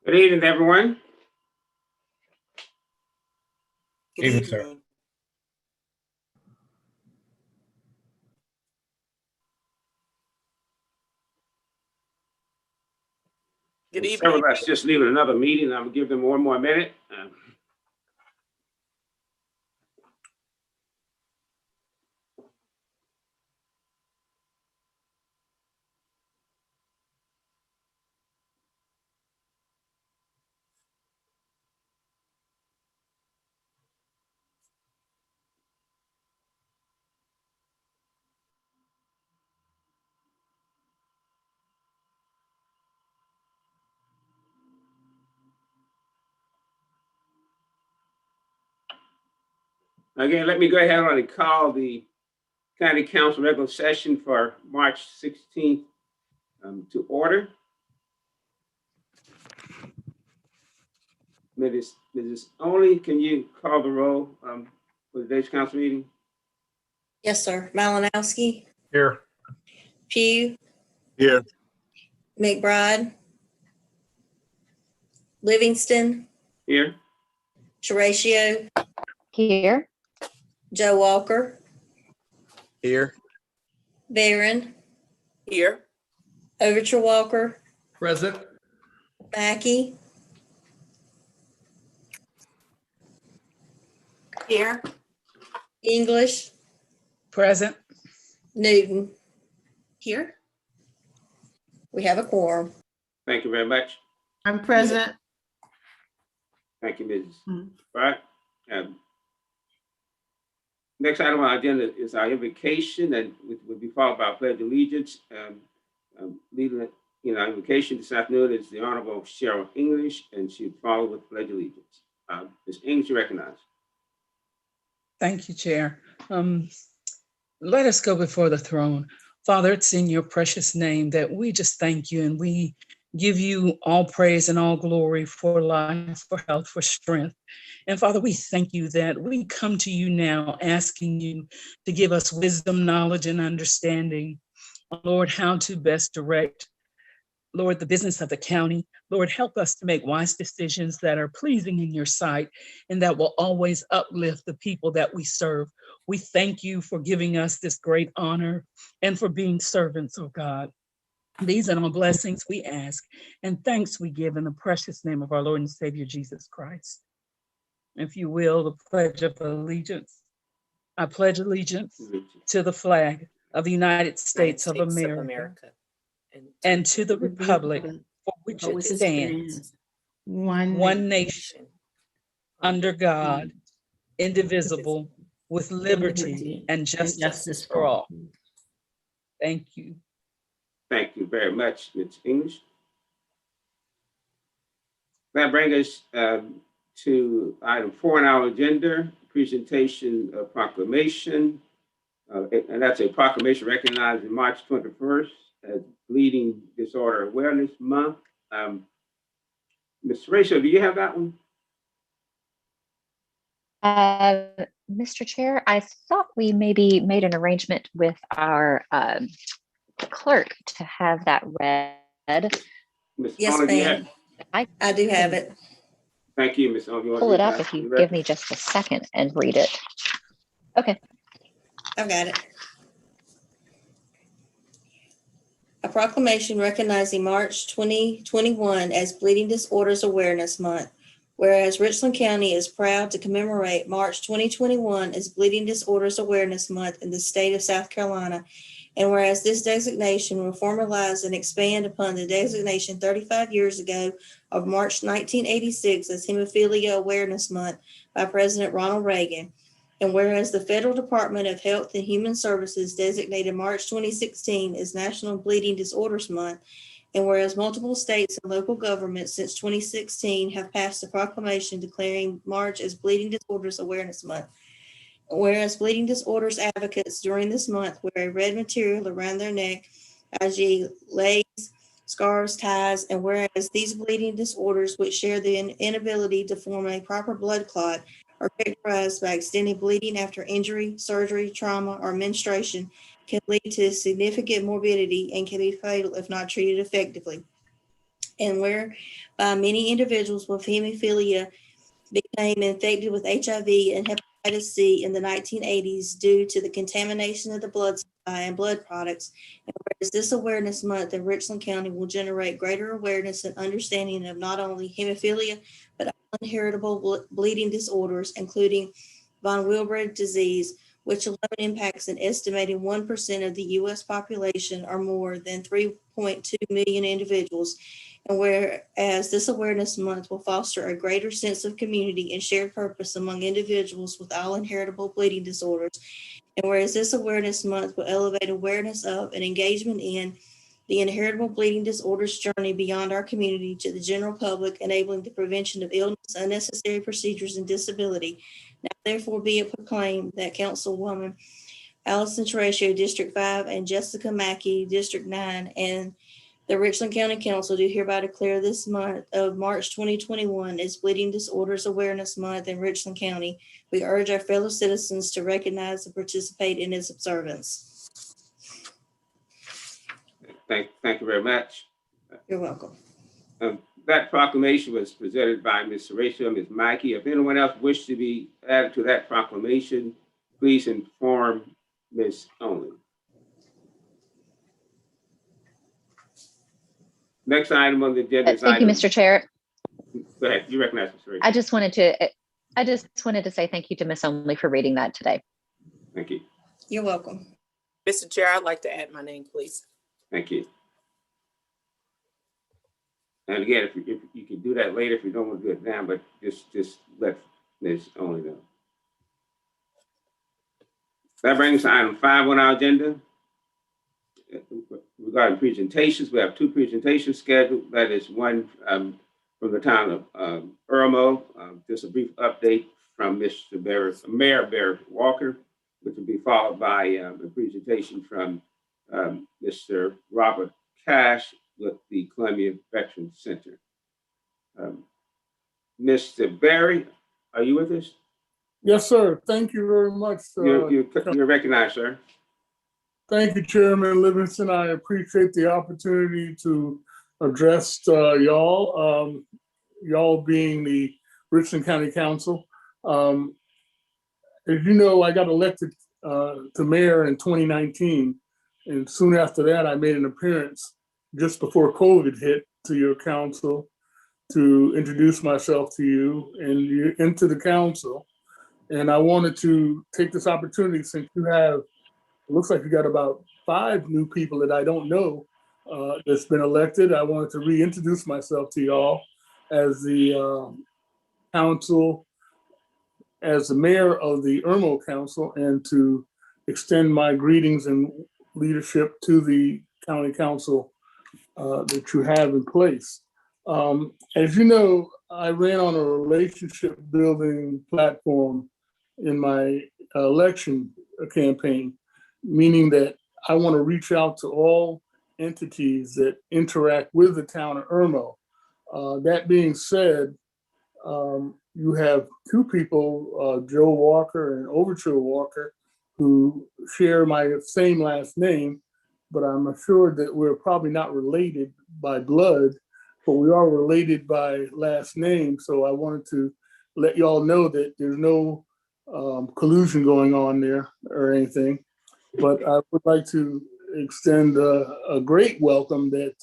Good evening, everyone. Good Evening, evening. sir. Good evening. Several of us just leaving another meeting. I'm gonna give them one more minute. Again, let me go ahead and call the County Council regular session for March 16th to order. Mrs. Only, can you call the roll for today's council meeting? Yes, sir. Malinowski, Here. Pugh, Here. McBride, Livingston, Here. Horatio, Here. Joe Walker, Here. Barron, Here. Overture Walker, Present. Mackey, Here. English, Present. Newton. Here. We have a quorum. Thank you very much. I'm present. Thank you, Mrs. Mm. Right. Next item on our agenda is our invocation, and will be followed by a pledge of allegiance. Leading our invocation this afternoon is the Honorable Cheryl English, and she'll follow with pledge of allegiance. Ms. English, you recognize. Thank you, Chair. Let us go before the throne. Father, it's in your precious name that we just thank you, and we give you all praise and all glory for life, for health, for strength. And Father, we thank you that we come to you now asking you to give us wisdom, knowledge, and understanding, Lord, how to best direct, Lord, the business of the county. Lord, help us to make wise decisions that are pleasing in your sight and that will always uplift the people that we serve. We thank you for giving us this great honor and for being servants, oh God. These are all blessings we ask and thanks we give in the precious name of our Lord and Savior, Jesus Christ. If you will, the Pledge of Allegiance. I pledge allegiance to the flag of the United States of America and to the republic for which it stands, one nation, under God, indivisible, with liberty and justice for all. Thank you. Thank you very much, Ms. English. That brings us to item 4 on our agenda, presentation of proclamation. And that's a proclamation recognizing March 21st as Bleeding Disorder Awareness Month. Ms. Rachel, do you have that one? Mr. Chair, I thought we maybe made an arrangement with our clerk to have that read. Ms. Yes, Only, do you have- ma'am. I do have it. Thank you, Ms. Only. Pull it up if you give me just a second and read it. Okay. I've got it. A proclamation recognizing March 2021 as Bleeding Disorders Awareness Month. Whereas Richland County is proud to commemorate March 2021 as Bleeding Disorders Awareness Month in the state of South Carolina. And whereas this designation will formalize and expand upon the designation 35 years ago of March 1986 as Hemophilia Awareness Month by President Ronald Reagan. And whereas the Federal Department of Health and Human Services designated March 2016 as National Bleeding Disorders Month, and whereas multiple states and local governments since 2016 have passed a proclamation declaring March as Bleeding Disorders Awareness Month. Whereas bleeding disorders advocates during this month wear a red material around their neck, i.e. lace, scarves, ties, and whereas these bleeding disorders, which share the inability to form a proper blood clot, are characterized by extended bleeding after injury, surgery, trauma, or menstruation, can lead to significant morbidity and can be fatal if not treated effectively. And whereby many individuals with hemophilia became infected with HIV and hepatitis C in the 1980s due to the contamination of the blood supply and blood products. And whereas this awareness month in Richland County will generate greater awareness and understanding of not only hemophilia, but inheritable bleeding disorders, including von Willebrand disease, which alone impacts an estimated 1% of the U.S. population or more than 3.2 million individuals. And whereas this awareness month will foster a greater sense of community and shared purpose among individuals with all inheritable bleeding disorders. And whereas this awareness month will elevate awareness of and engagement in the inheritable bleeding disorders journey beyond our community to the general public, enabling the prevention of illness, unnecessary procedures, and disability. Now therefore be it proclaimed that Councilwoman Allison Terratio, District 5, and Jessica Mackey, District 9, and the Richland County Council do hereby declare this month of March 2021 as Bleeding Disorders Awareness Month in Richland County. We urge our fellow citizens to recognize and participate in its observance. Thank you very much. You're welcome. That proclamation was presented by Ms. Horatio and Ms. Mackey. If anyone else wishes to be added to that proclamation, please inform Ms. Only. Next item on the agenda is Thank you, Mr. Chair. Go ahead. You recognize Ms. Horatio. I just wanted to say thank you to Miss Only for reading that today. Thank you. You're welcome. Mr. Chair, I'd like to add my name, please. Thank you. And again, if you can do that later, if you don't want to do it now, but just let Ms. Only know. That brings us to item 5 on our agenda. Regarding presentations, we have 2 presentations scheduled. That is one from the town of Irmo. Just a brief update from Mayor Barry Walker, which will be followed by a presentation from Mr. Robert Cash with the Columbia Veterans Center. Mr. Barry, are you with us? Yes, sir. Thank you very much. You're recognized, sir. Thank you, Chairman Livingston. I appreciate the opportunity to address y'all, y'all being the Richland County Council. As you know, I got elected to mayor in 2019, and soon after that, I made an appearance just before COVID hit to your council to introduce myself to you and into the council. And I wanted to take this opportunity, since you have, it looks like you got about 5 new people that I don't know that's been elected. I wanted to reintroduce myself to y'all as the council, as the mayor of the Irmo Council, and to extend my greetings and leadership to the county council that you have in place. As you know, I ran on a relationship building platform in my election campaign, meaning that I want to reach out to all entities that interact with the town of Irmo. That being said, you have 2 people, Joe Walker and Overture Walker, who share my same last name, but I'm assured that we're probably not related by blood, but we are related by last name. So I wanted to let y'all know that there's no collusion going on there or anything. But I would like to extend a great welcome that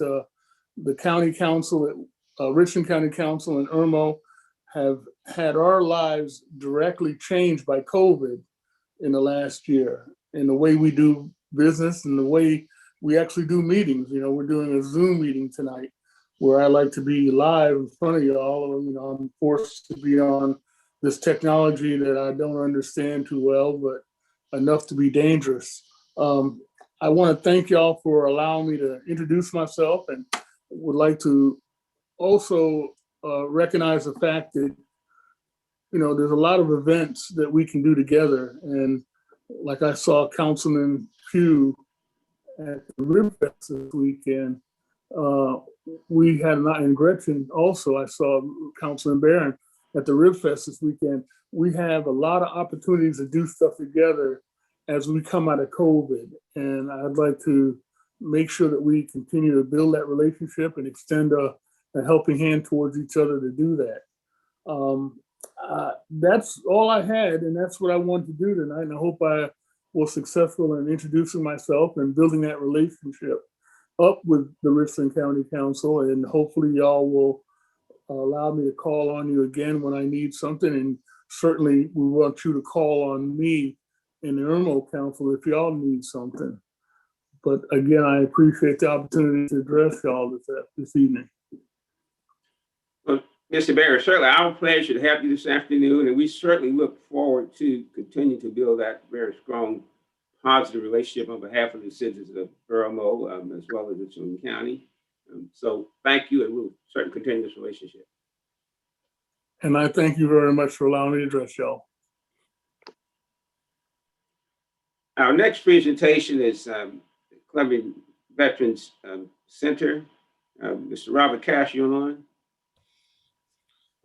the county council, Richland County Council and Irmo, have had our lives directly changed by COVID in the last year, in the way we do business and the way we actually do meetings. You know, we're doing a Zoom meeting tonight where I like to be live in front of y'all. You know, I'm forced to be on this technology that I don't understand too well, but enough to be dangerous. I want to thank y'all for allowing me to introduce myself, and would like to also recognize the fact that, you know, there's a lot of events that we can do together. And like I saw Councilman Pugh at the Rib Fest this weekend. We had, and Gretchen also, I saw Councilman Barron at the Rib Fest this weekend. We have a lot of opportunities to do stuff together as we come out of COVID. And I'd like to make sure that we continue to build that relationship and extend a a helping hand towards each other to do that. That's all I had, and that's what I wanted to do tonight. And I hope I was successful in introducing myself and building that relationship up with the Richland County Council. And hopefully y'all will allow me to call on you again when I need something. And certainly we want you to call on me in the Irmo Council if y'all need something. But again, I appreciate the opportunity to address y'all this evening. Well, Mr. Barry, certainly our pleasure to have you this afternoon, and we certainly look forward to continue to build that very strong, positive relationship on behalf of the citizens of Irmo, as well as Richland County. So thank you, and we'll certainly continue this relationship. And I thank you very much for allowing me to address y'all. Our next presentation is Columbia Veterans Center. Mr. Robert Cash, you online?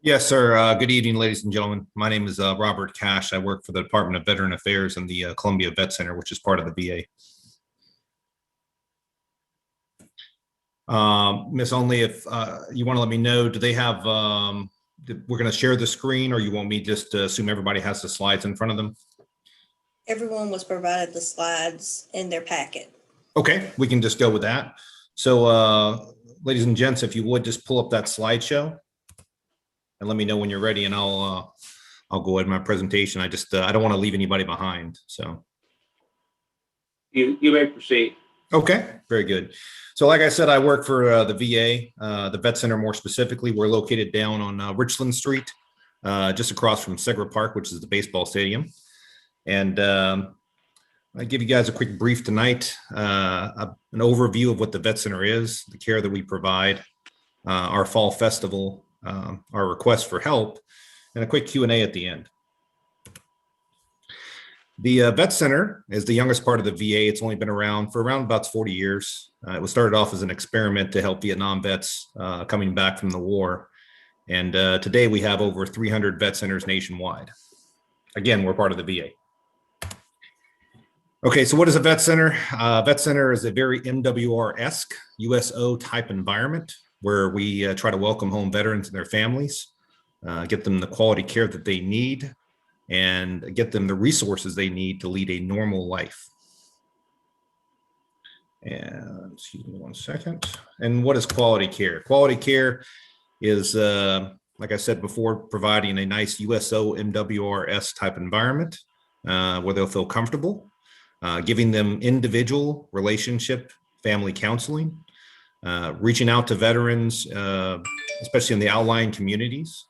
Yes, sir. Good evening, ladies and gentlemen. My name is Robert Cash. I work for the Department of Veteran Affairs and the Columbia Vet Center, which is part of the VA. Miss Only, if you want to let me know, do they have, we're going to share the screen, or you want me just to assume everybody has the slides in front of them? Everyone was provided the slides in their packet. Okay, we can just go with that. So, ladies and gents, if you would just pull up that slideshow and let me know when you're ready, and I'll go ahead with my presentation. I don't want to leave anybody behind. So You may proceed. okay, very good. So like I said, I work for the VA, the Vet Center more specifically. We're located down on Richland Street, just across from Segra Park, which is the baseball stadium. And I give you guys a quick brief tonight, an overview of what the Vet Center is, the care that we provide, our fall festival, our request for help, and a quick Q&A at the end. The Vet Center is the youngest part of the VA. It's only been around for around about 40 years. It was started off as an experiment to help Vietnam vets coming back from the war. And today we have over 300 vet centers nationwide. Again, we're part of the VA. Okay, so what is a vet center? Vet center is a very MWR-esque USO type environment where we try to welcome home veterans and their families, get them the quality care that they need, and get them the resources they need to lead a normal life. And excuse me one second. And what is quality care? Quality care is, like I said before, providing a nice USO MWRS type environment where they'll feel comfortable, giving them individual relationship family counseling, reaching out to veterans, especially in the outlying communities,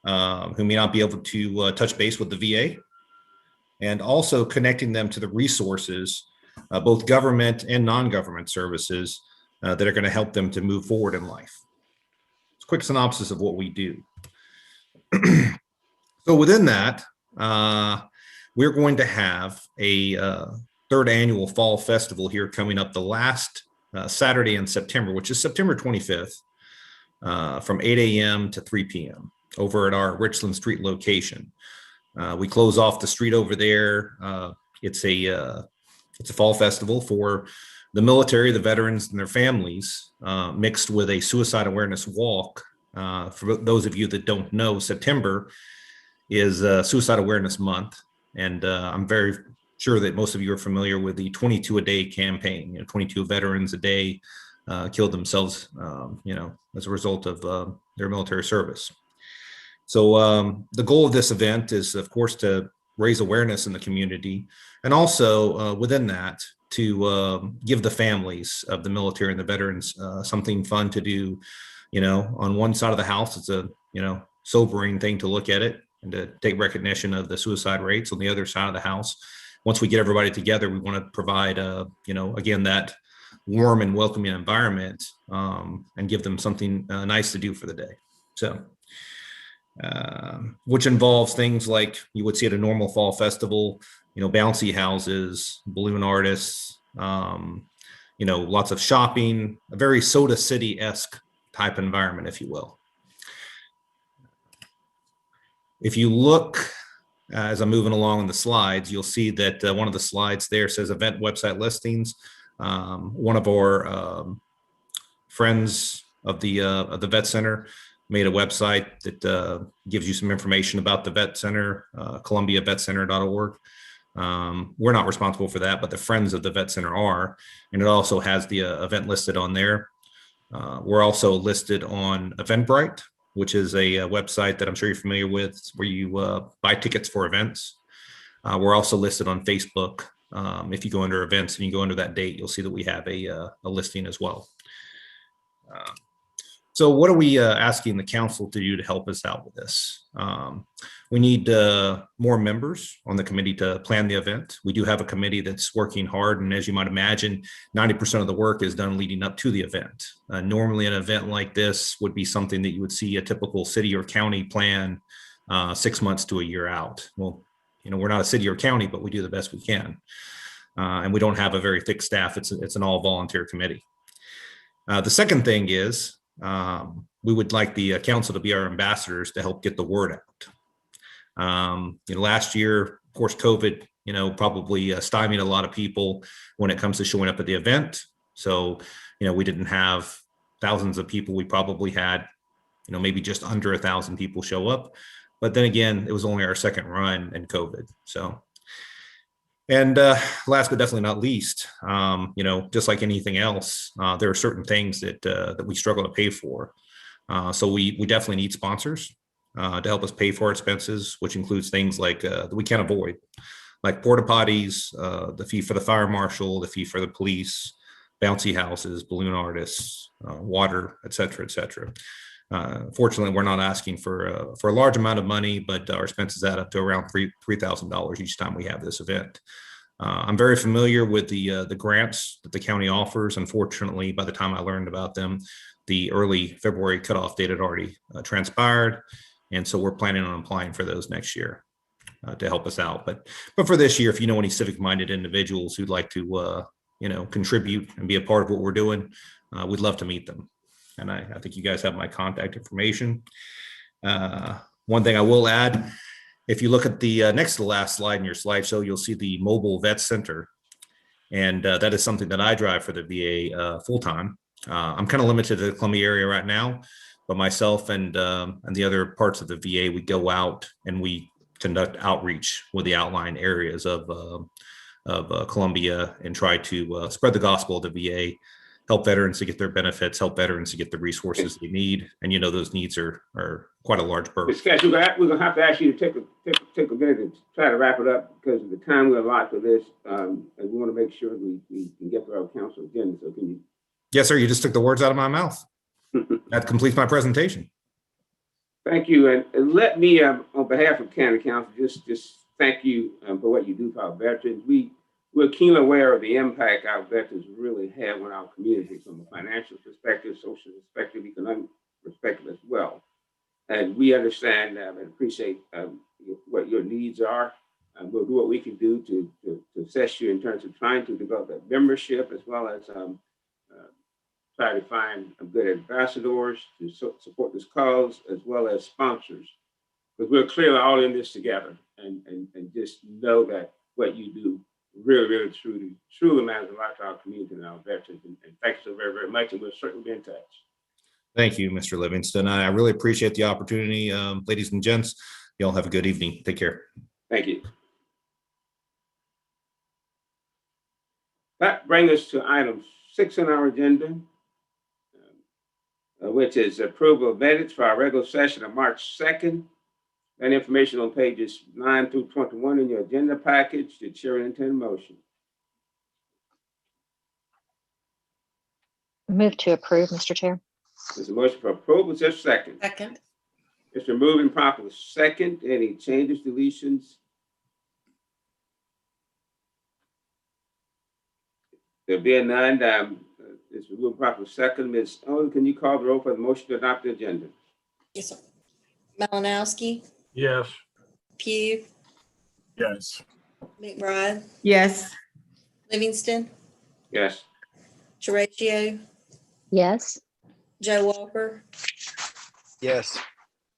who may not be able to touch base with the VA, and also connecting them to the resources, both government and non-government services that are going to help them to move forward in life. It's a quick synopsis of what we do. So within that, we're going to have a third annual Fall Festival here coming up the last Saturday in September, which is September 25th, from 8 a.m. to 3 p.m. over at our Richland Street location. We close off the street over there. It's a fall festival for the military, the veterans, and their families, mixed with a suicide awareness walk. For those of you that don't know, September is Suicide Awareness Month, and I'm very sure that most of you are familiar with the 22 a day campaign. 22 veterans a day killed themselves, as a result of their military service. So the goal of this event is, of course, to raise awareness in the community, and also within that, to give the families of the military and the veterans something fun to do. On one side of the house, it's a sobering thing to look at it and to take recognition of the suicide rates. On the other side of the house, once we get everybody together, we want to provide again, that warm and welcoming environment, and give them something nice to do for the day. So which involves things like you would see at a normal fall festival, bouncy houses, balloon artists, lots of shopping, a very Soda City-esque type environment, if you will. If you look, as I'm moving along on the slides, you'll see that one of the slides there says event website listings. One of our friends of the vet center, made a website that gives you some information about the vet center, columbiavetcenter.org. We're not responsible for that, but the Friends of the Vet Center are, and it also has the event listed on there. We're also listed on Eventbrite, which is a website that I'm sure you're familiar with, where you buy tickets for events. We're also listed on Facebook. If you go under events and you go under that date, you'll see that we have a listing as well. So what are we asking the council to do to help us out with this? We need more members on the committee to plan the event. We do have a committee that's working hard, and as you might imagine, 90% of the work is done leading up to the event. Normally an event like this would be something that you would see a typical city or county plan 6 months to a year out. Well, we're not a city or county, but we do the best we can. And we don't have a very thick staff. It's an all volunteer committee. The second thing is, we would like the council to be our ambassadors to help get the word out. Last year, of course, COVID, probably stymied a lot of people when it comes to showing up at the event. So, we didn't have thousands of people. We probably had, maybe just under 1,000 people show up. But then again, it was only our second run in COVID. So, and last but definitely not least, just like anything else, there are certain things that we struggle to pay for. So we definitely need sponsors to help us pay for our expenses, which includes things like that we can't avoid, like porta potties, the fee for the fire marshal, the fee for the police, bouncy houses, balloon artists, water, et cetera, et cetera. Fortunately, we're not asking for a large amount of money, but our expenses add up to around $3,000 each time we have this event. I'm very familiar with the grants that the county offers. Unfortunately, by the time I learned about them, the early February cutoff date had already transpired, and so we're planning on applying for those next year to help us out. But for this year, if you know any civic-minded individuals who'd like to contribute and be a part of what we're doing, we'd love to meet them. And I think you guys have my contact information. One thing I will add, if you look at the next to the last slide in your slideshow, you'll see the mobile vet center. And that is something that I drive for the VA full-time. I'm kind of limited to the Columbia area right now, but myself and the other parts of the VA, we go out and we conduct outreach with the outlying areas of Columbia and try to spread the gospel of the VA, help veterans to get their benefits, help veterans to get the resources they need. And those needs are quite a large burden. Mr. Cash, we're gonna have to ask you to take a minute to try to wrap it up because of the time we allot for this, and we want to make sure we can get to our council agenda. So can you? Yes, sir. You just took the words out of my mouth. That completes my presentation. Thank you, and let me, on behalf of County Council, just thank you for what you do for our veterans. We're keenly aware of the impact our veterans really have on our community from a financial perspective, social perspective, economic perspective as well. And we understand and appreciate what your needs are. And we'll do what we can do to assess you in terms of trying to develop a membership as well as try to find good ambassadors to support this cause as well as sponsors. Because we're clearly all in this together and just know that what you do really, truly matters a lot to our community and our veterans. And thank you so very, very much. And we'll certainly be in touch. Thank you, Mr. Livingston. I really appreciate the opportunity. Ladies and gents, y'all have a good evening. Take care. Thank you. That brings us to item 6 on our agenda, which is approval of minutes for our regular session of March 2nd. That information on pages 9 through 21 in your agenda package. The chair will entertain a motion. Move to approve, Mr. Chair. There's a motion for approval. Is there a second? Second. It's been moved and properly second. Any changes, deletions? There being none, it's been moved and properly second. Ms. Owen, can you call the roll for the motion to adopt the agenda? Yes, sir. Malinowski, Yes. Pugh, Yes. McBride, Yes. Livingston, Yes. Horatio, Yes. Joe Walker, Yes.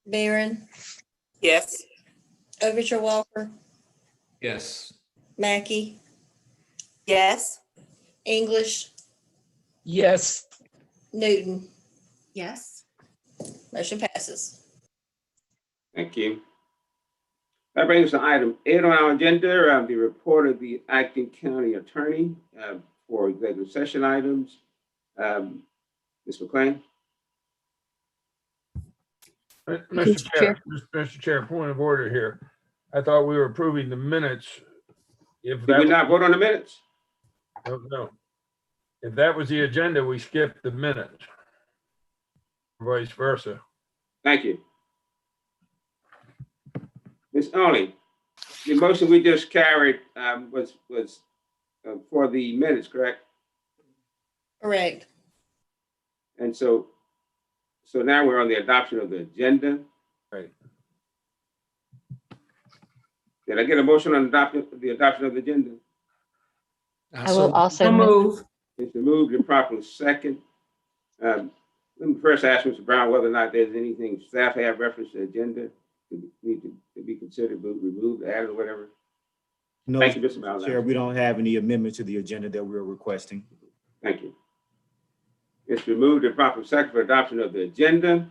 Barron, Yes. Overture Walker, Yes. Mackey, Yes. English, Yes. Newton. Yes. Motion passes. Thank you. That brings us to item 8 on our agenda, the report of the acting county attorney for executive session items. Ms. McLean? Mr. Chair, point of order here. I thought we were approving the minutes. If Did that we not vote on the minutes? no. If that was the agenda, we skipped the minutes. Vice versa. Thank you. Ms. Only, the motion we just carried was for the minutes, correct? Correct. And so now we're on the adoption of the agenda. Right. Did I get a motion on the adoption of the agenda? I will also So move. It's been moved and properly second. Let me first ask Mr. Brown whether or not there's anything staff have reference to the agenda to need to be considered, removed, added, or whatever. No, Thank you, Mr. Brown. Chair, we don't have any amendments to the agenda that we're requesting. Thank you. It's been moved and properly second for adoption of the agenda.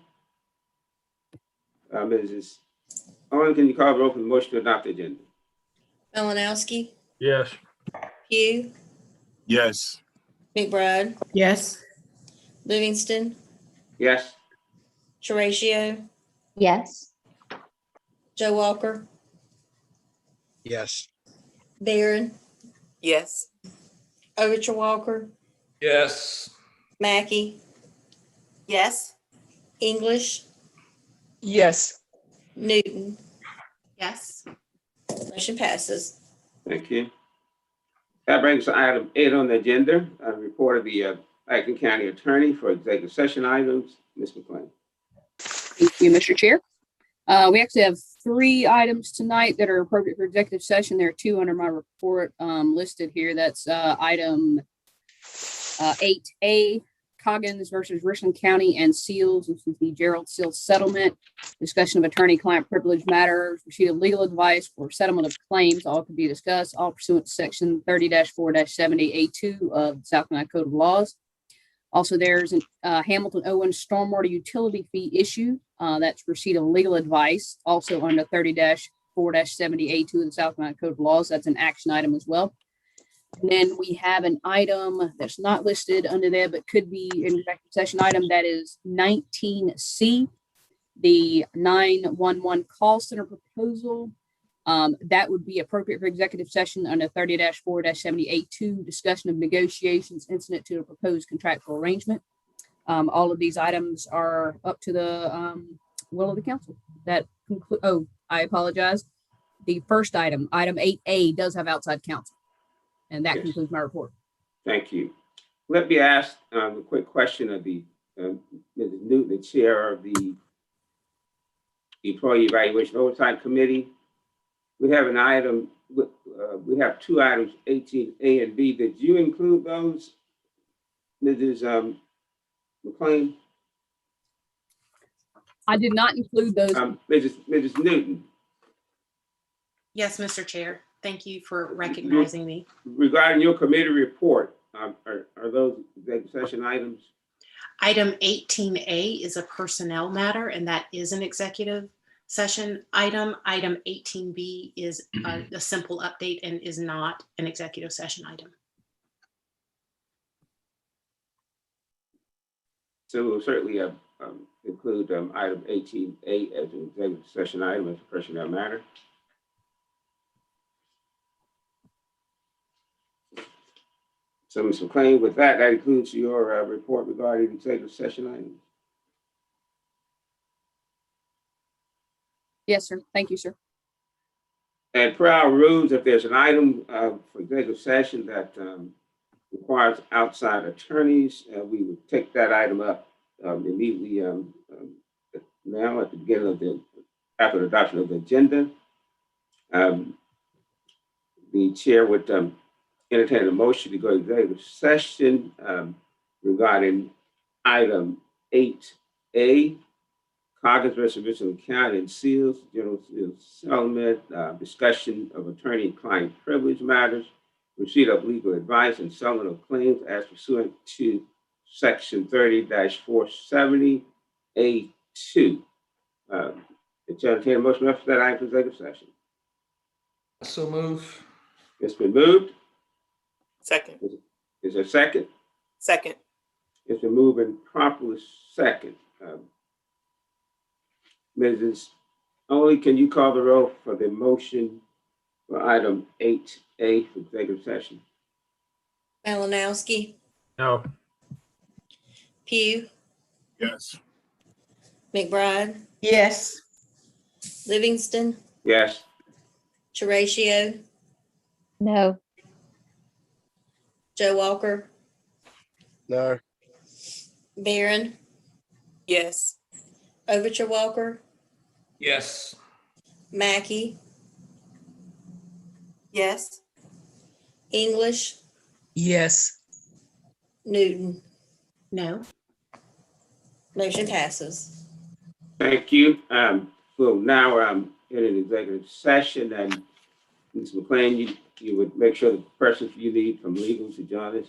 Mrs. Owen, can you call the roll for the motion to adopt the agenda? Malinowski, Yes. Pugh, Yes. McBride, Yes. Livingston, Yes. Horatio, yes. Joe Walker, Yes. Barron, Yes. Overture Walker, Yes. Mackey, Yes. English, Yes. Newton. Yes. Motion passes. Thank you. That brings us to item 8 on the agenda, a report of the acting county attorney for executive session items. Ms. McLean. Thank you, Mr. Chair. We actually have 3 items tonight that are appropriate for executive session. There are 2 under my report listed here. That's item 8A, Coggins versus Richland County and Seals. This is the Gerald Seals settlement. Discussion of attorney-client privilege matters, receipt of legal advice for settlement of claims, all can be discussed, all pursuant to section 30-4-70A2 of the South Carolina Code of Laws. Also, there's a Hamilton Owen stormwater utility fee issue. That's receipt of legal advice, also under 30-4-70A2 of the South Carolina Code of Laws. That's an action item as well. And then we have an item that's not listed under there, but could be an executive session item. That is 19C, the 911 call center proposal. That would be appropriate for executive session under 30-4-70A2, discussion of negotiations incident to a proposed contractual arrangement. All of these items are up to the will of the council. That conclude. I apologize. The first item, item 8A, does have outside counsel. And that concludes my report. Thank you. Let me ask a quick question of the Mrs. Newton, the chair of the Employee Evaluation Oversight Committee. We have an item, we have 2 items, 18A and B. Did you include those, Mrs. McLean? I did not include those. Mrs. Newton. Yes, Mr. Chair. Thank you for recognizing me. Regarding your committee report, are those executive session items? Item 18A is a personnel matter, and that is an executive session item. Item 18B is a simple update and is not an executive session item. So we'll certainly include item 18A as an executive session item as a personnel matter. So, Ms. McLean, with that, that includes your report regarding executive session items. Yes, sir. Thank you, sir. And per our rules, if there's an item for executive session that requires outside attorneys, we would take that item up immediately now at the beginning of after the adoption of the agenda. The chair would entertain a motion to go to executive session regarding item 8A, Coggins versus Richland County and Seals, General Seals settlement, discussion of attorney-client privilege matters, receipt of legal advice and settlement of claims as pursuant to Section 30-470A2. It's entertained a motion for that item for executive session. So move. It's been moved. Second. Is there a second? Second. It's been moved and properly second. Mrs. Only, can you call the roll for the motion for item 8A for executive session? Malinowski, No. Pugh, Yes. McBride, Yes. Livingston, Yes. Horatio, No. Joe Walker, No. Barron, Yes. Overture Walker, Yes. Mackey, Yes. English, Yes. Newton. No. Motion passes. Thank you. So now I'm in an executive session, and Ms. McLean, you would make sure the persons you need from legal to join us.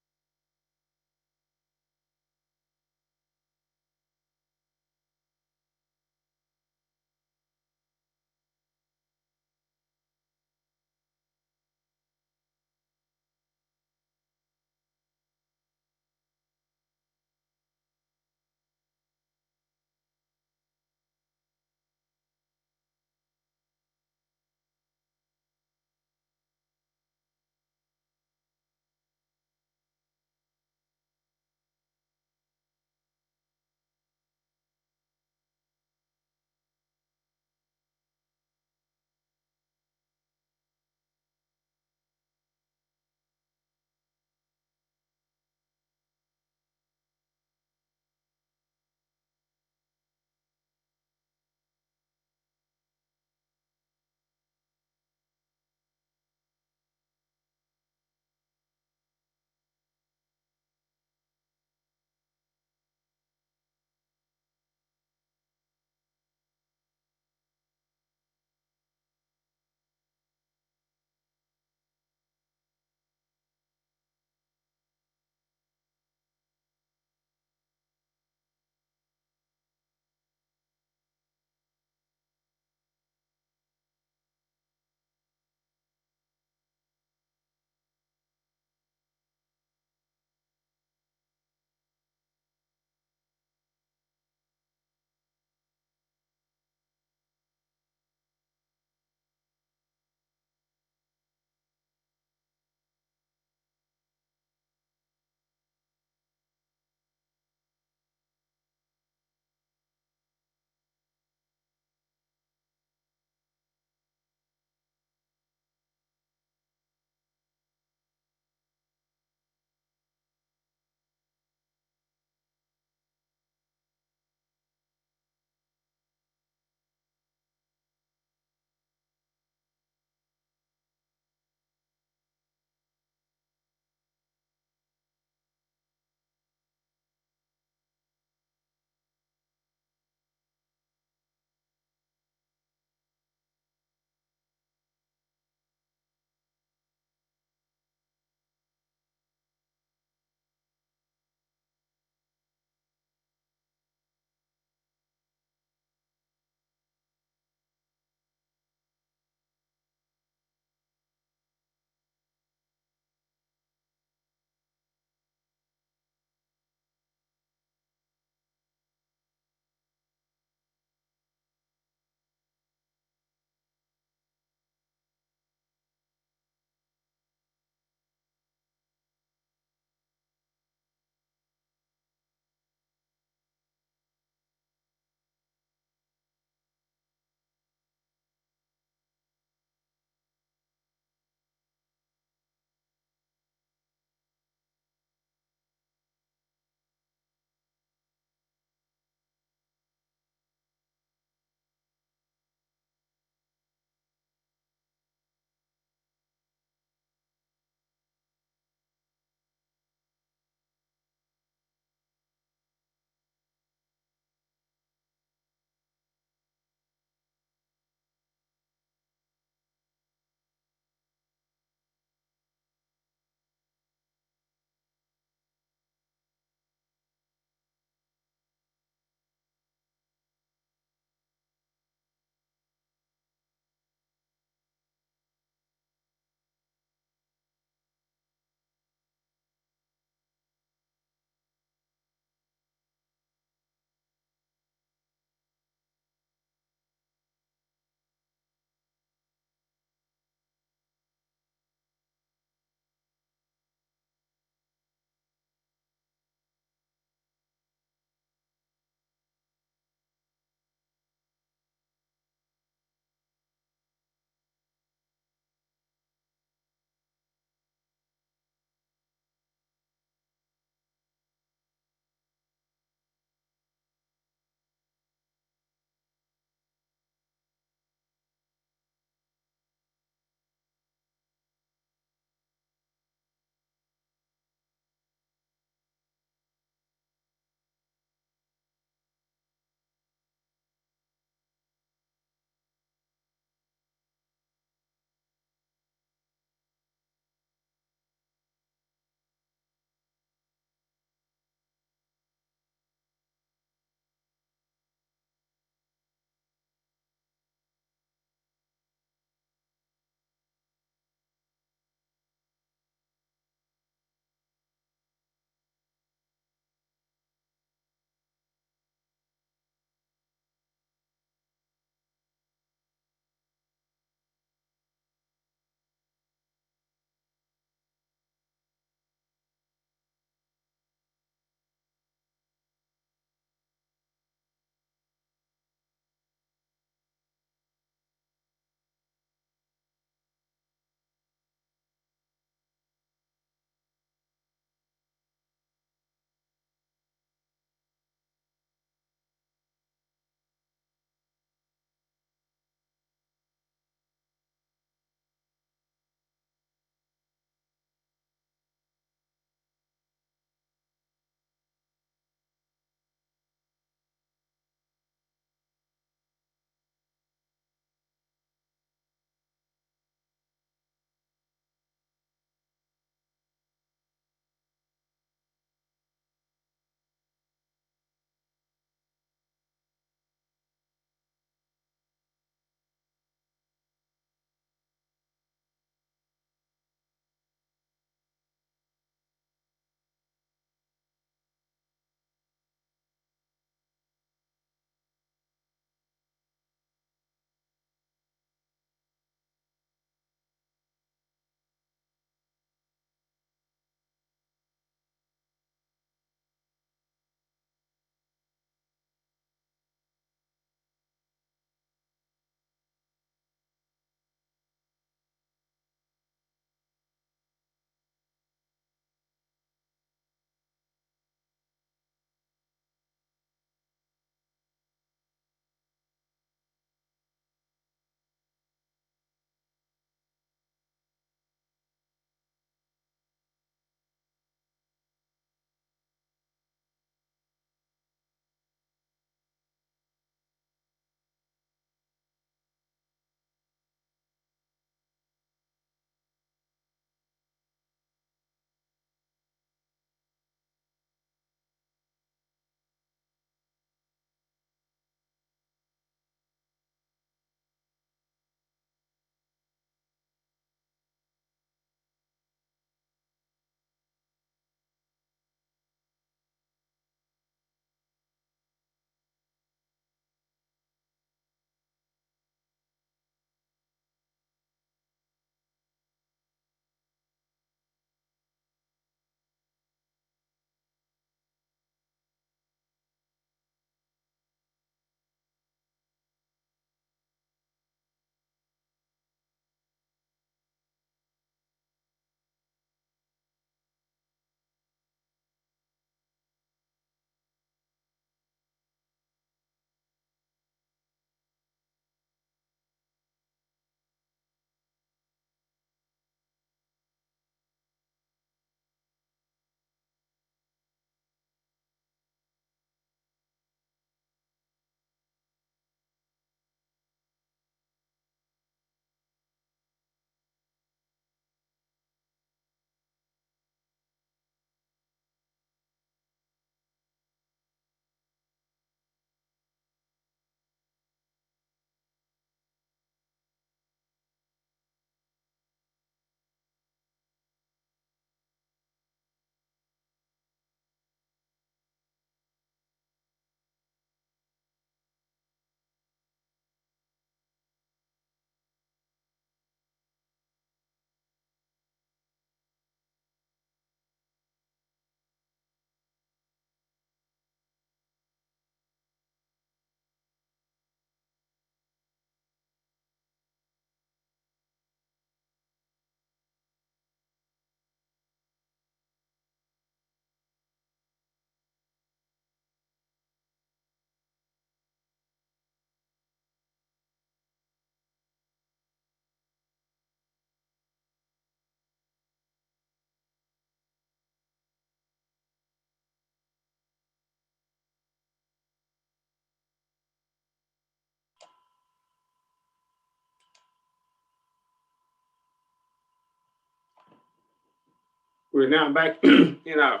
We're now back in our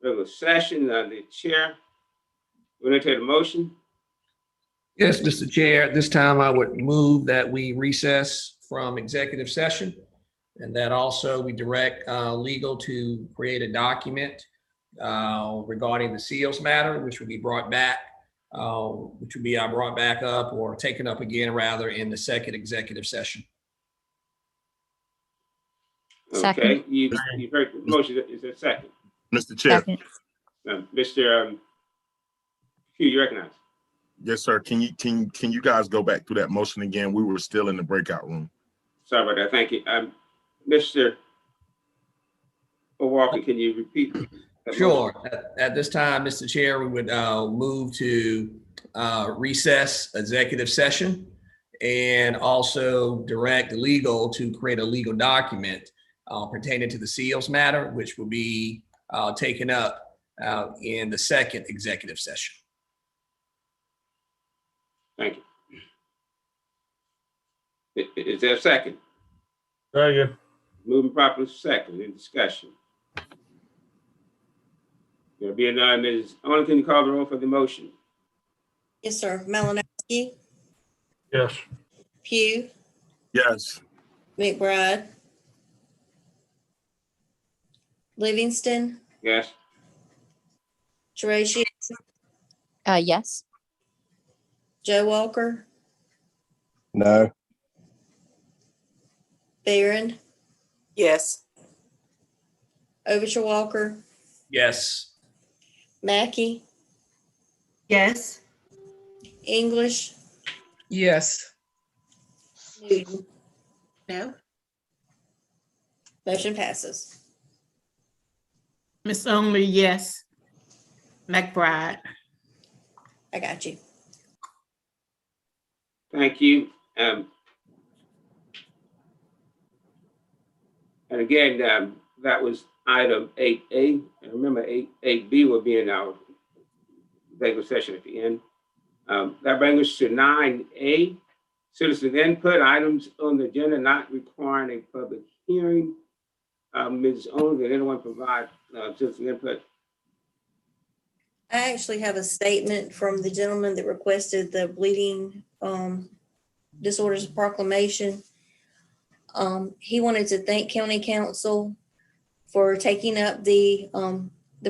regular session. The chair will entertain a motion. Yes, Mr. Chair, at this time I would move that we recess from executive session, and that also we direct legal to create a document regarding the seals matter, which would be brought back, brought back up or taken up again rather in the second executive session. Okay, you've heard the motion. Is there a second? Mr. Chair. Second. Mr. Hugh, you recognize? Yes, sir. Can you guys go back through that motion again? We were still in the breakout room. Sorry about that. Thank you. Mr. Walker, can you repeat that Sure. motion? At this time, Mr. Chair, we would move to recess executive session and also direct legal to create a legal document pertaining to the seals matter, which will be taken up in the second executive session. Thank you. Is there a second? Second. Moving properly second in discussion. There'll be another Ms. Only, can you call the roll for the motion? Yes, sir. Malinowski, Yes. Pugh, Yes. McBride, Livingston, Yes. Teratio, Yes. Joe Walker, No. Barron, Yes. Overture Walker, Yes. Mackey, Yes. English, Yes. Newton. No. Motion passes. Miss Only, yes. McBride. I got you. Thank you. And again, that was item 8A. And remember, 8B will be in our regular session at the end. That brings us to 9A, citizen input, items on the agenda not requiring a public hearing. Ms. Only, did anyone provide citizen input? I actually have a statement from the gentleman that requested the bleeding disorders proclamation. He wanted to thank County Council for taking up the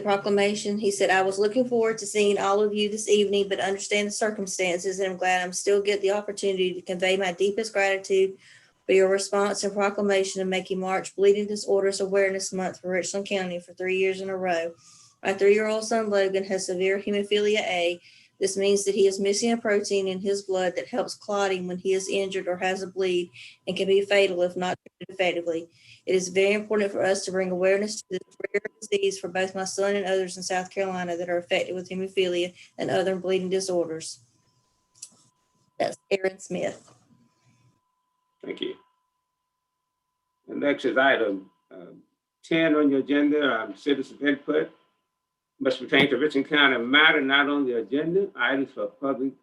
proclamation. He said, I was looking forward to seeing all of you this evening, but understand the circumstances, and I'm glad I'm still get the opportunity to convey my deepest gratitude for your response and proclamation of making March Bleeding Disorders Awareness Month for Richland County for 3 years in a row. My 3-year-old son Logan has severe hemophilia A. This means that he is missing a protein in his blood that helps clotting when he is injured or has a bleed and can be fatal if not treated effectively. It is very important for us to bring awareness to this rare disease for both my son and others in South Carolina that are affected with hemophilia and other bleeding disorders. That's Aaron Smith. Thank you. The next is item 10 on your agenda, citizen input. Must pertain to Richland County matter not on the agenda, items for public,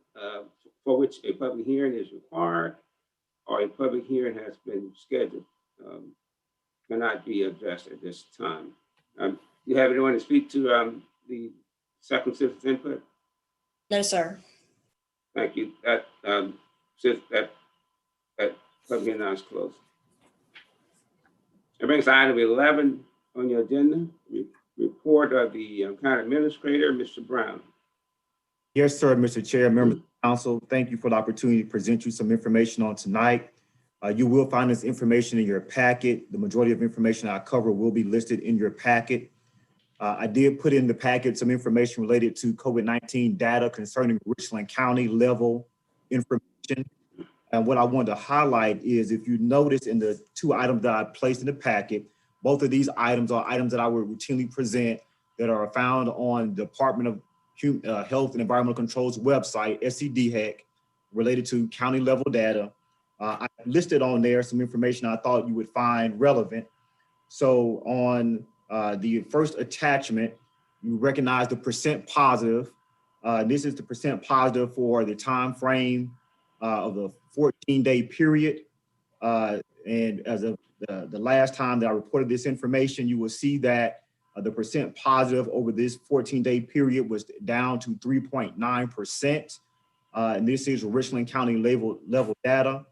for which a public hearing is required or a public hearing has been scheduled, cannot be addressed at this time. You have anyone to speak to the second citizen input? No, sir. Thank you. That public hearing now is closed. It brings item 11 on your agenda. Report of the county administrator, Mr. Brown. Yes, sir, Mr. Chair, members of the council, thank you for the opportunity to present you some information on tonight. You will find this information in your packet. The majority of information I cover will be listed in your packet. I did put in the packet some information related to COVID-19 data concerning Richland County level information. And what I wanted to highlight is, if you notice in the 2 items that I placed in the packet, both of these items are items that I would routinely present that are found on the Department of Health and Environmental Control's website, SCDHEC, related to county level data. I listed on there some information I thought you would find relevant. So on the first attachment, you recognize the percent positive. This is the percent positive for the time frame of the 14-day period. And as of the last time that I reported this information, you will see that the percent positive over this 14-day period was down to 3.9%. And this is Richland County level data.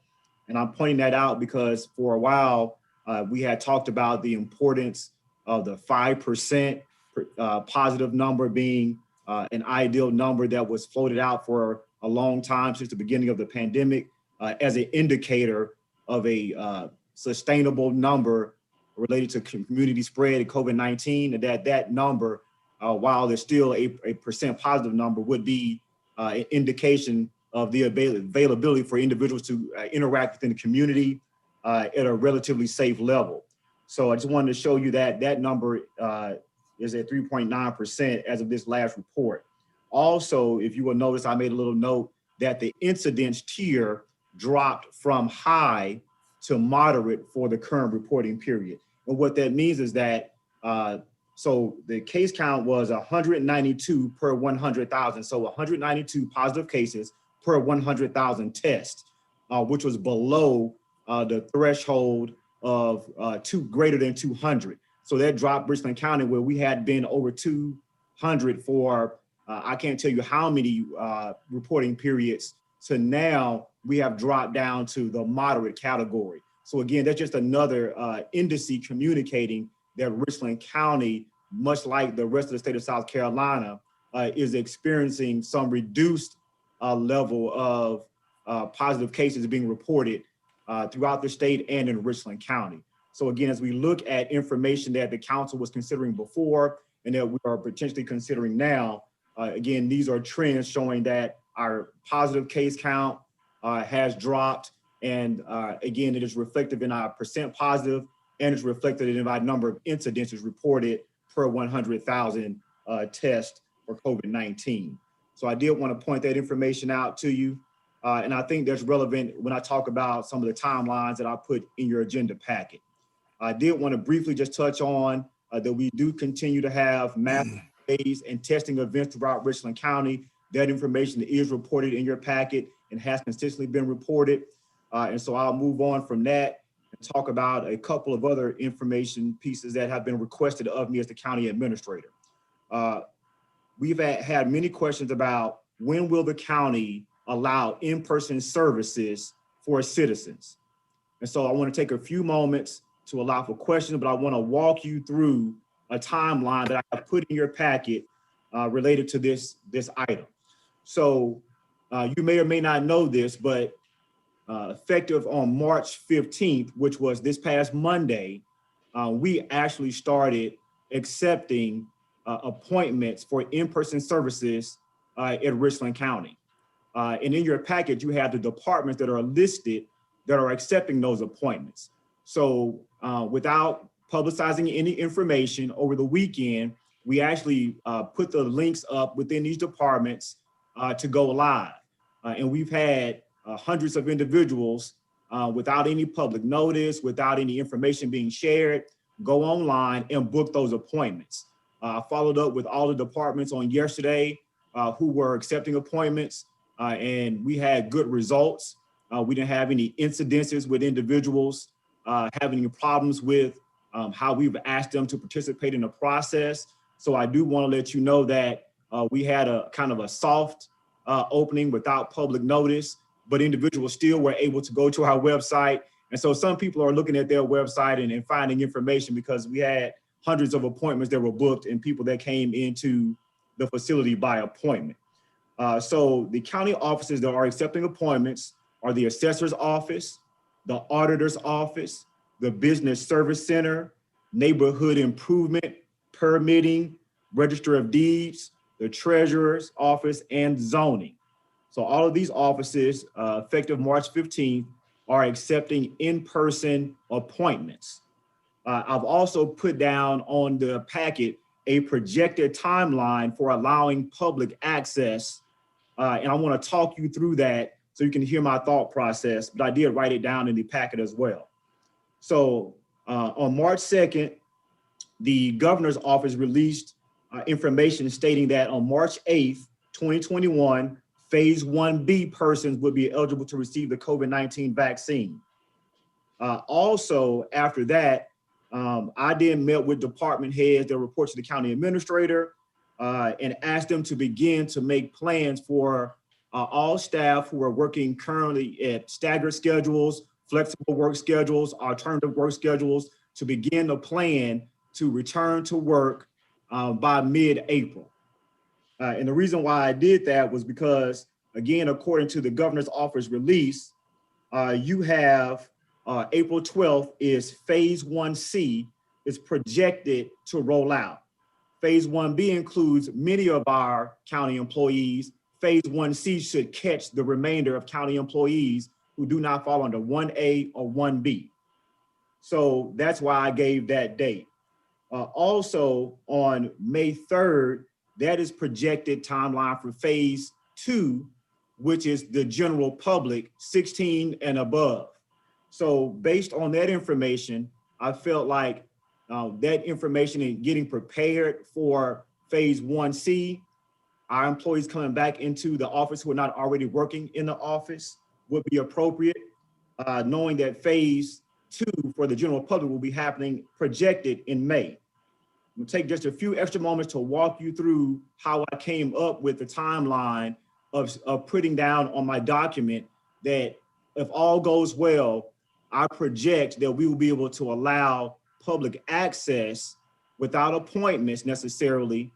And I'm pointing that out because for a while, we had talked about the importance of the 5% positive number being an ideal number that was floated out for a long time since the beginning of the pandemic as an indicator of a sustainable number related to community spread of COVID-19, and that number, while there's still a percent positive number, would be an indication of the availability for individuals to interact within the community at a relatively safe level. So I just wanted to show you that that number is at 3.9% as of this last report. Also, if you will notice, I made a little note that the incidence tier dropped from high to moderate for the current reporting period. And what that means is that, so the case count was 192 per 100,000. So 192 positive cases per 100,000 tests, which was below the threshold of greater than 200. So that dropped Richland County, where we had been over 200 for, I can't tell you how many reporting periods, to now we have dropped down to the moderate category. So again, that's just another indice communicating that Richland County, much like the rest of the state of South Carolina, is experiencing some reduced level of positive cases being reported throughout the state and in Richland County. So again, as we look at information that the council was considering before and that we are potentially considering now, again, these are trends showing that our positive case count has dropped. And again, it is reflective in our percent positive, and it's reflected in our number of incidences reported per 100,000 tests for COVID-19. So I did want to point that information out to you. And I think that's relevant when I talk about some of the timelines that I put in your agenda packet. I did want to briefly just touch on that we do continue to have mass days and testing events throughout Richland County. That information is reported in your packet and has consistently been reported. And so I'll move on from that and talk about a couple of other information pieces that have been requested of me as the county administrator. We've had many questions about when will the county allow in-person services for citizens. And so I want to take a few moments to allow for questions, but I want to walk you through a timeline that I have put in your packet related to this item. So you may or may not know this, but effective on March 15th, which was this past Monday, we actually started accepting appointments for in-person services at Richland County. And in your package, you have the departments that are listed that are accepting those appointments. So without publicizing any information over the weekend, we actually put the links up within these departments to go live. And we've had hundreds of individuals without any public notice, without any information being shared, go online and book those appointments. I followed up with all the departments on yesterday who were accepting appointments, and we had good results. We didn't have any incidences with individuals having any problems with how we've asked them to participate in the process. So I do want to let you know that we had a kind of a soft opening without public notice, but individuals still were able to go to our website. And so some people are looking at their website and finding information because we had hundreds of appointments that were booked and people that came into the facility by appointment. So the county offices that are accepting appointments are the assessor's office, the auditor's office, the business service center, neighborhood improvement, permitting, register of deeds, the treasurer's office, and zoning. So all of these offices, effective March 15th, are accepting in-person appointments. I've also put down on the packet a projected timeline for allowing public access. And I want to talk you through that so you can hear my thought process, but I did write it down in the packet as well. So on March 2nd, the governor's office released information stating that on March 8th, 2021, phase 1B persons would be eligible to receive the COVID-19 vaccine. Also, after that, I then met with department heads that report to the county administrator and asked them to begin to make plans for all staff who are working currently at staggered schedules, flexible work schedules, alternative work schedules, to begin a plan to return to work by mid-April. And the reason why I did that was because, again, according to the governor's office release, you have April 12th is phase 1C is projected to roll out. Phase 1B includes many of our county employees. Phase 1C should catch the remainder of county employees who do not fall under 1A or 1B. So that's why I gave that date. Also on May 3rd, that is projected timeline for phase 2, which is the general public 16 and above. So based on that information, I felt like that information and getting prepared for phase 1C, our employees coming back into the office who are not already working in the office would be appropriate, knowing that phase 2 for the general public will be happening projected in May. I'm gonna take just a few extra moments to walk you through how I came up with the timeline of putting down on my document that if all goes well, I project that we will be able to allow public access without appointments necessarily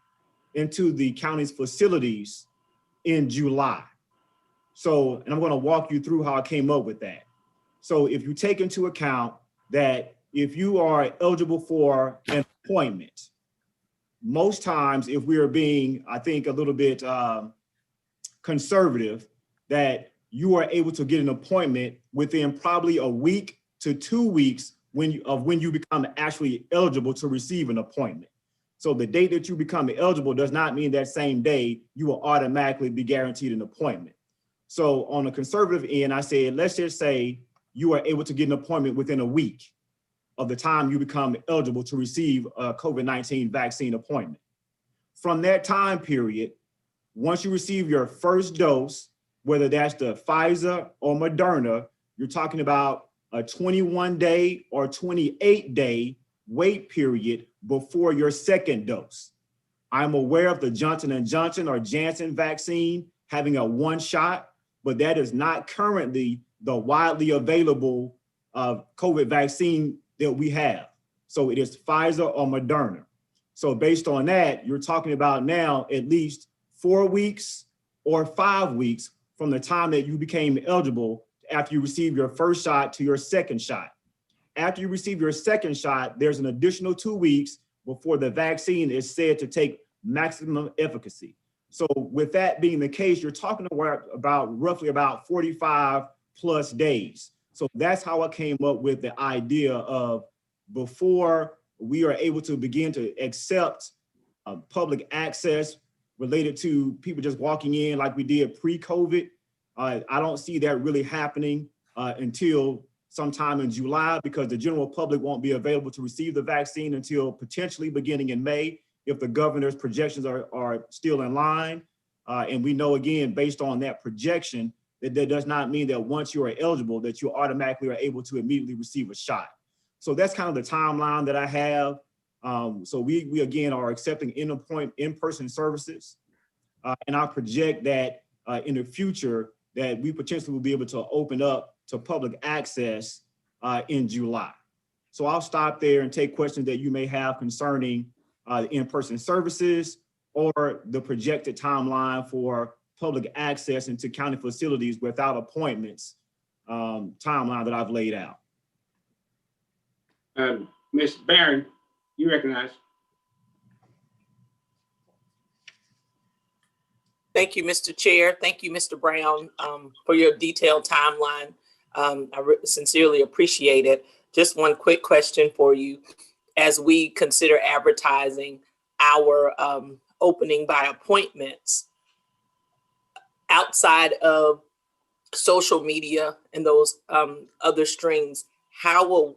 into the county's facilities in July. So, and I'm going to walk you through how I came up with that. So if you take into account that if you are eligible for an appointment, most times if we are being, I think, a little bit conservative, that you are able to get an appointment within probably a week to 2 weeks when you become actually eligible to receive an appointment. So the date that you become eligible does not mean that same day you will automatically be guaranteed an appointment. So on the conservative end, I said, let's just say you are able to get an appointment within a week of the time you become eligible to receive a COVID-19 vaccine appointment. From that time period, once you receive your first dose, whether that's the Pfizer or Moderna, you're talking about a 21-day or 28-day wait period before your second dose. I'm aware of the Johnson & Johnson or Janssen vaccine having a one shot, but that is not currently the widely available COVID vaccine that we have. So it is Pfizer or Moderna. So based on that, you're talking about now at least 4 weeks or 5 weeks from the time that you became eligible after you receive your first shot to your second shot. After you receive your second shot, there's an additional 2 weeks before the vaccine is said to take maximum efficacy. So with that being the case, you're talking about roughly about 45 plus days. So that's how I came up with the idea of before we are able to begin to accept public access related to people just walking in like we did pre-COVID. I don't see that really happening until sometime in July, because the general public won't be available to receive the vaccine until potentially beginning in May, if the governor's projections are still in line. And we know, again, based on that projection, that does not mean that once you are eligible, that you automatically are able to immediately receive a shot. So that's kind of the timeline that I have. So we again are accepting in-person services. And I project that in the future that we potentially will be able to open up to public access in July. So I'll stop there and take questions that you may have concerning in-person services or the projected timeline for public access into county facilities without appointments timeline that I've laid out. Ms. Barron, you recognize. Thank you, Mr. Chair. Thank you, Mr. Brown, for your detailed timeline. I sincerely appreciate it. Just one quick question for you. As we consider advertising our opening by appointments, outside of social media and those other streams, how will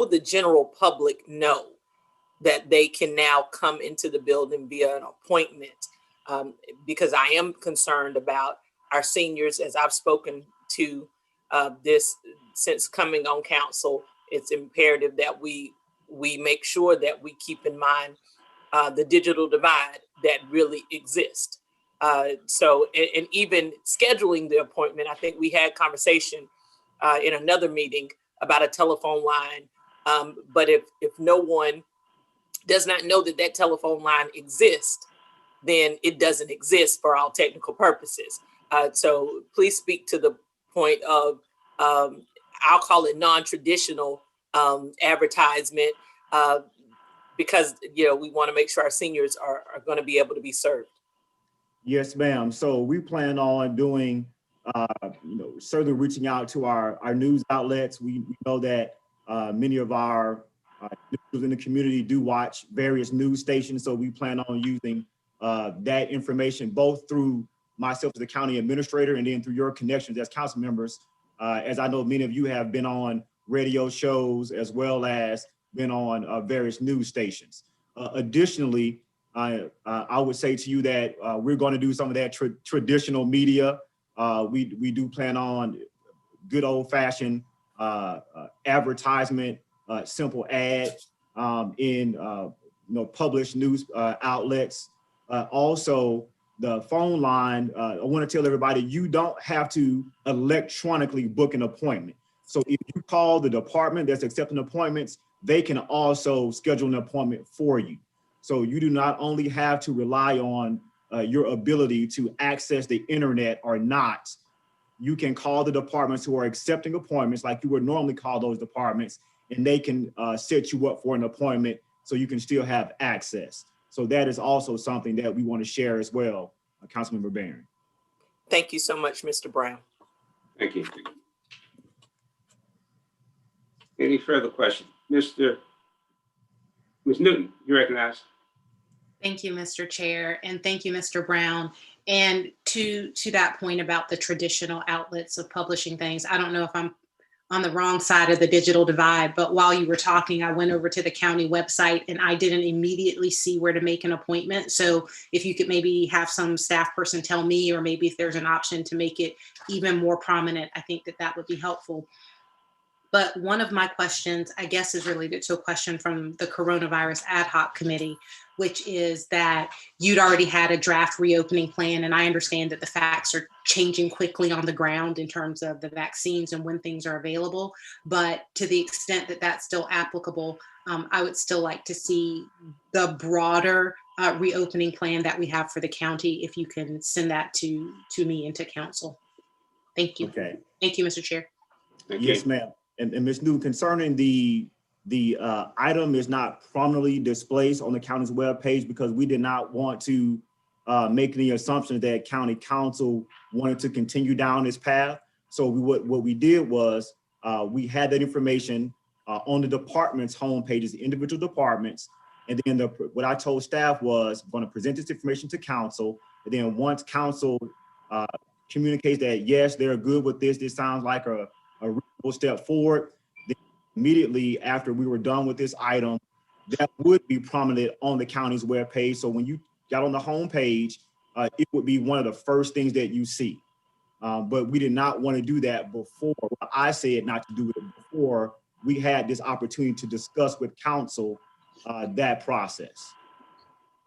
the general public know that they can now come into the building via an appointment? Because I am concerned about our seniors, as I've spoken to this, since coming on council, it's imperative that we make sure that we keep in mind the digital divide that really exists. So, and even scheduling the appointment, I think we had conversation in another meeting about a telephone line. But if no one does not know that that telephone line exists, then it doesn't exist for all technical purposes. So please speak to the point of, I'll call it non-traditional advertisement, because we want to make sure our seniors are going to be able to be served. Yes, ma'am. So we plan on doing, certainly reaching out to our news outlets. We know that many of our individuals in the community do watch various news stations. So we plan on using that information both through myself as the county administrator and then through your connections as council members. As I know many of you have been on radio shows as well as been on various news stations. Additionally, I would say to you that we're going to do some of that traditional media. We do plan on good old-fashioned advertisement, simple ad in published news outlets. Also, the phone line. I want to tell everybody you don't have to electronically book an appointment. So if you call the department that's accepting appointments, they can also schedule an appointment for you. So you do not only have to rely on your ability to access the internet or not. You can call the departments who are accepting appointments like you would normally call those departments, and they can set you up for an appointment so you can still have access. So that is also something that we want to share as well, Councilmember Barron. Thank you so much, Mr. Brown. Thank you. Any further questions? Ms. Newton, you recognize. Thank you, Mr. Chair, and thank you, Mr. Brown. And to that point about the traditional outlets of publishing things, I don't know if I'm on the wrong side of the digital divide, but while you were talking, I went over to the county website and I didn't immediately see where to make an appointment. So if you could maybe have some staff person tell me, or maybe if there's an option to make it even more prominent, I think that would be helpful. But one of my questions, I guess, is related to a question from the Coronavirus Ad Hoc Committee, which is that you'd already had a draft reopening plan. And I understand that the facts are changing quickly on the ground in terms of the vaccines and when things are available. But to the extent that that's still applicable, I would still like to see the broader reopening plan that we have for the county, if you can send that to me and to council. Thank you. Okay. Thank you, Mr. Chair. Yes, ma'am. And Ms. Newton, concerning the item is not prominently displayed on the county's webpage because we did not want to make any assumptions that county council wanted to continue down this path. So what we did was we had that information on the department's homepages, the individual departments, and then what I told staff was I'm going to present this information to council, and then once council communicates that yes, they're good with this sounds like a reasonable step forward. Then immediately after we were done with this item, that would be prominent on the county's webpage. So when you got on the homepage, it would be one of the first things that you see. But we did not want to do that before. Well, I said not to do it before we had this opportunity to discuss with council that process.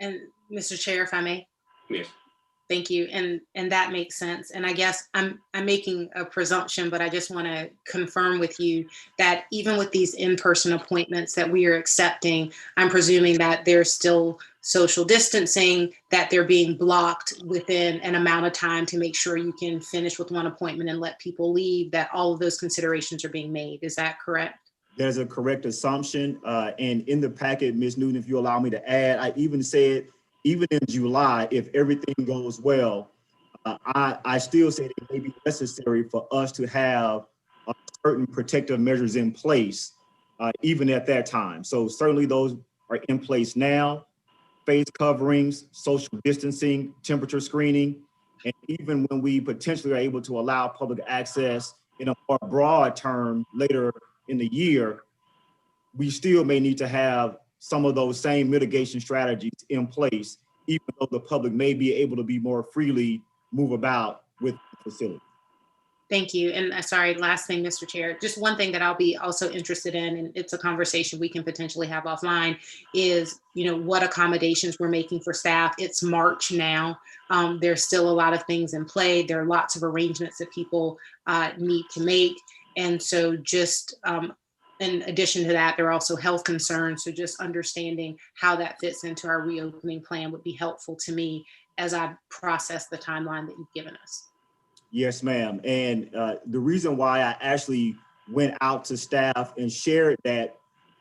And Mr. Chair, if I may. Yes. Thank you. And that makes sense. And I guess I'm making a presumption, but I just want to confirm with you that even with these in-person appointments that we are accepting, I'm presuming that there's still social distancing, that they're being blocked within an amount of time to make sure you can finish with one appointment and let people leave, that all of those considerations are being made. Is that correct? There's a correct assumption. And in the packet, Ms. Newton, if you allow me to add, I even said, even in July, if everything goes well, I still say it may be necessary for us to have certain protective measures in place, even at that time. So certainly those are in place now: face coverings, social distancing, temperature screening, and even when we potentially are able to allow public access in a more broad term later in the year, we still may need to have some of those same mitigation strategies in place, even though the public may be able to be more freely move about with the facility. Thank you. And sorry, last thing, Mr. Chair, just one thing that I'll be also interested in, and it's a conversation we can potentially have offline, is, what accommodations we're making for staff. It's March now. There's still a lot of things in play. There are lots of arrangements that people need to make. And so just in addition to that, there are also health concerns. So just understanding how that fits into our reopening plan would be helpful to me as I process the timeline that you've given us. Yes, ma'am. And the reason why I actually went out to staff and shared that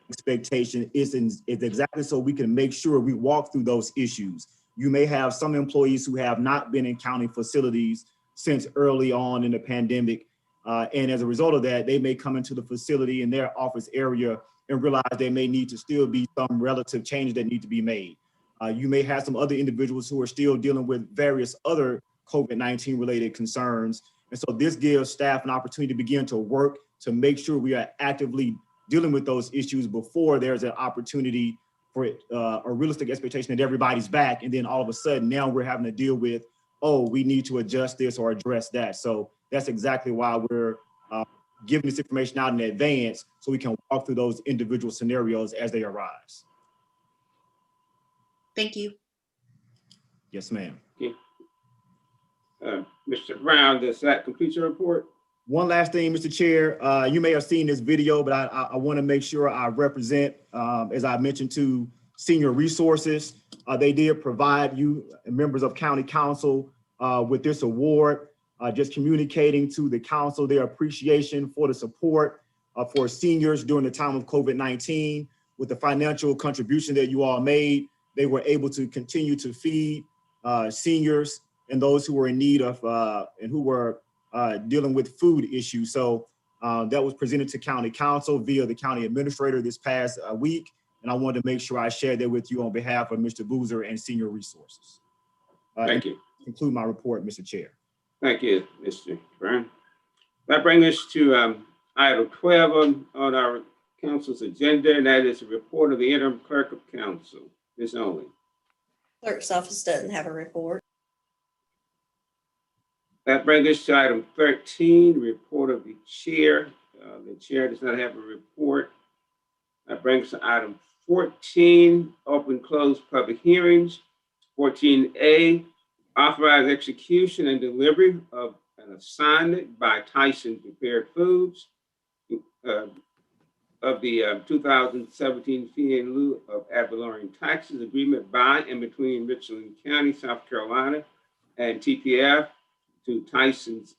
expectation is exactly so we can make sure we walk through those issues. You may have some employees who have not been in county facilities since early on in the pandemic. And as a result of that, they may come into the facility in their office area and realize there may need to still be some relative changes that need to be made. You may have some other individuals who are still dealing with various other COVID-19 related concerns. And so this gives staff an opportunity to begin to work to make sure we are actively dealing with those issues before there's an opportunity for a realistic expectation that everybody's back. And then all of a sudden now we're having to deal with, oh, we need to adjust this or address that. So that's exactly why we're giving this information out in advance so we can walk through those individual scenarios as they arise. Thank you. Yes, ma'am. Okay. Mr. Brown, does that complete your report? One last thing, Mr. Chair, you may have seen this video, but I want to make sure I represent, as I mentioned, to Senior Resources. They did provide you, members of County Council, with this award, just communicating to the council their appreciation for the support for seniors during the time of COVID-19. With the financial contribution that you all made, they were able to continue to feed seniors and those who were in need of and who were dealing with food issues. So that was presented to County Council via the County Administrator this past week. And I wanted to make sure I shared that with you on behalf of Mr. Boozer and Senior Resources. Thank you. Conclude my report, Mr. Chair. Thank you, Mr. Brown. That brings us to item 12 on our council's agenda, and that is a report of the interim clerk of council. Ms. Only. Clerk's office doesn't have a report. That brings us to item 13, report of the chair. The chair does not have a report. That brings us to item 14, open closed public hearings. 14A, authorize execution and delivery of an assignment by Tyson Prepared Foods of the 2017 fee in lieu of ad valorem taxes agreement by and between Richland County, South Carolina, and TPF to Tyson's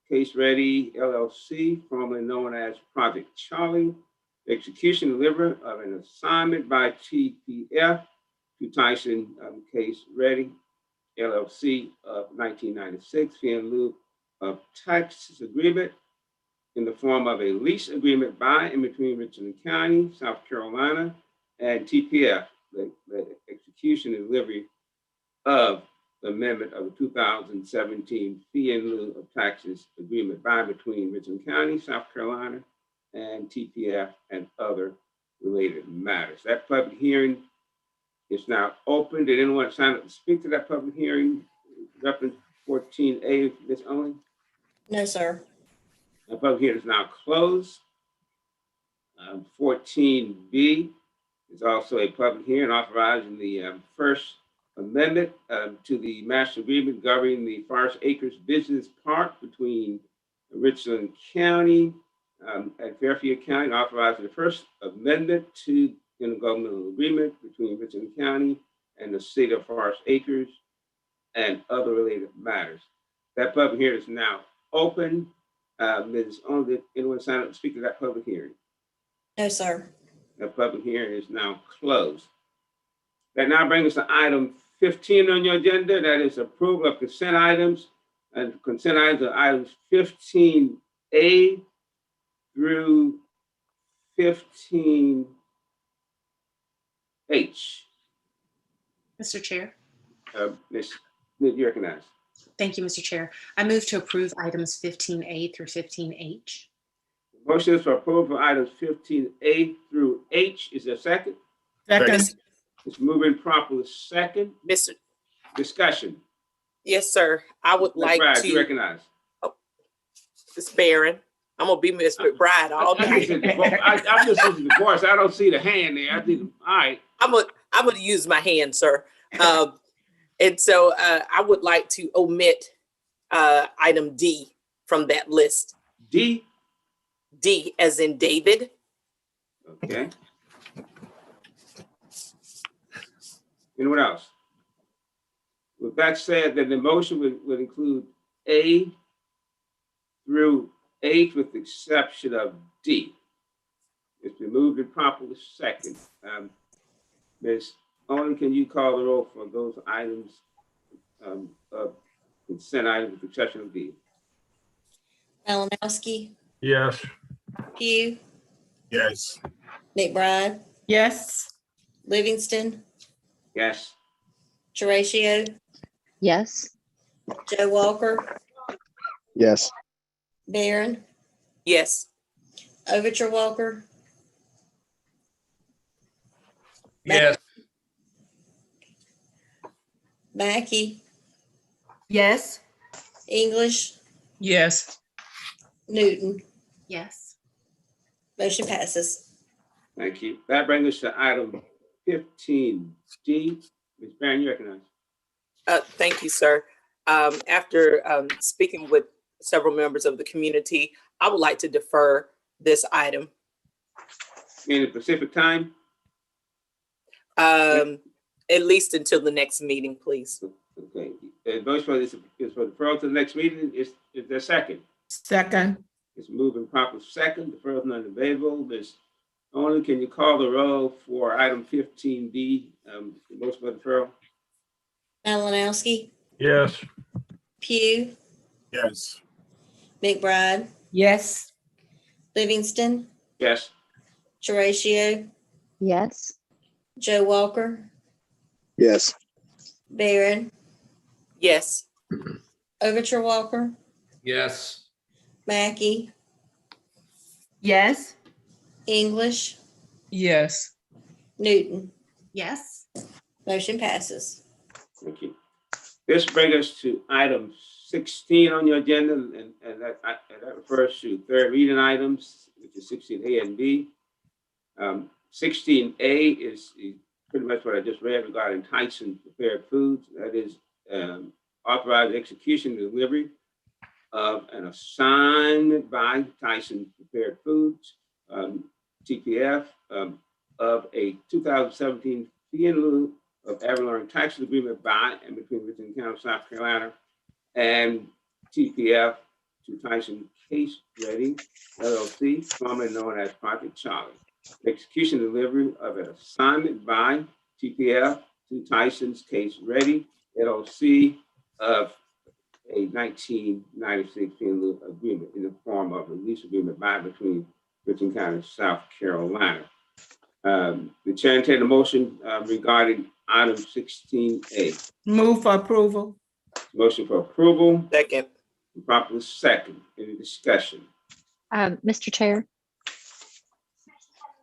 Case Ready LLC, formerly known as Project Charlie. Execution and delivery of an assignment by TPF to Tyson Case Ready LLC of 1996, fee in lieu of taxes agreement in the form of a lease agreement by and between Richland County, South Carolina, and TPF, the execution and delivery of the amendment of the 2017 fee in lieu of taxes agreement by and between Richland County, South Carolina, and TPF and other related matters. That public hearing is now open. Did anyone sign up to speak to that public hearing? Reference 14A, Ms. Owen? No, sir. The public hearing is now closed. 14B is also a public hearing authorizing the First Amendment to the Master Agreement governing the Forest Acres Business Park between Richland County and Fairfield County, authorizing the First Amendment to the intergovernmental agreement between Richland County and the State of Forest Acres and other related matters. That public hearing is now open. Ms. Owen, did anyone sign up to speak to that public hearing? No, sir. That public hearing is now closed. That now brings us to item 15 on your agenda. That is approval of consent items. And consent items are items 15A through 15H. Mr. Chair. Ms. You recognize. Thank you, Mr. Chair. I move to approve items 15A through 15H. Motion is for approval of items 15A through H. Is there a second? Second. It's moving properly second. Mr. Discussion. Yes, sir. I would like Brad, to. you recognize. Ms. Barron. I'm gonna be Miss McBride all I'm just listening to the voice. I don't see the hand there. I think, all right. I'm gonna use my hand, sir. And so I would like to omit item D from that list. D? D as in David. Okay. Anyone else? With that said, then the motion would include A through H with the exception of D. It's been moved and properly second. Ms. Owen, can you call the roll for those items, consent items with the exception of D? Malinowski, Yes. Pugh, Yes. McBride, Yes. Livingston, Yes. Teratio, Yes. Joe Walker, Yes. Barron, Yes. Overture Walker, Yes. Mackey, Yes. English, Yes. Newton. Yes. Motion passes. Thank you. That brings us to item 15D. Ms. Barron, you recognize. Thank you, sir. After speaking with several members of the community, I would like to defer this item. In the Pacific time? At least until the next meeting, please. Okay. The motion for this is for deferral to the next meeting. Is there a second? Second. It's moving proper second. Deferral is not available. Ms. Owen, can you call the roll for item 15D? The motion for deferral? Malinowski, Yes. Pugh, Yes. McBride, Yes. Livingston, Yes. Teratio, Yes. Joe Walker, Yes. Barron, Yes. Overture Walker, Yes. Mackey, Yes. English, Yes. Newton. Yes. Motion passes. Thank you. This brings us to item 16 on your agenda, and that refers to third reading items, which is 16A and B. 16A is pretty much what I just read regarding Tyson Prepared Foods. That is authorized execution and delivery of an assignment by Tyson Prepared Foods, TPF, of a 2017 fee in lieu of ad valorem tax agreement by and between Richland County, South Carolina, and TPF to Tyson Case Ready LLC, formerly known as Project Charlie. Execution and delivery of an assignment by TPF to Tyson's Case Ready LLC of a 1996 fee in lieu agreement in the form of a lease agreement by between Richland County, South Carolina. The chair entertained a motion regarding item 16A. Move for approval. Motion for approval. Second. Properly second. Any discussion? Mr. Chair,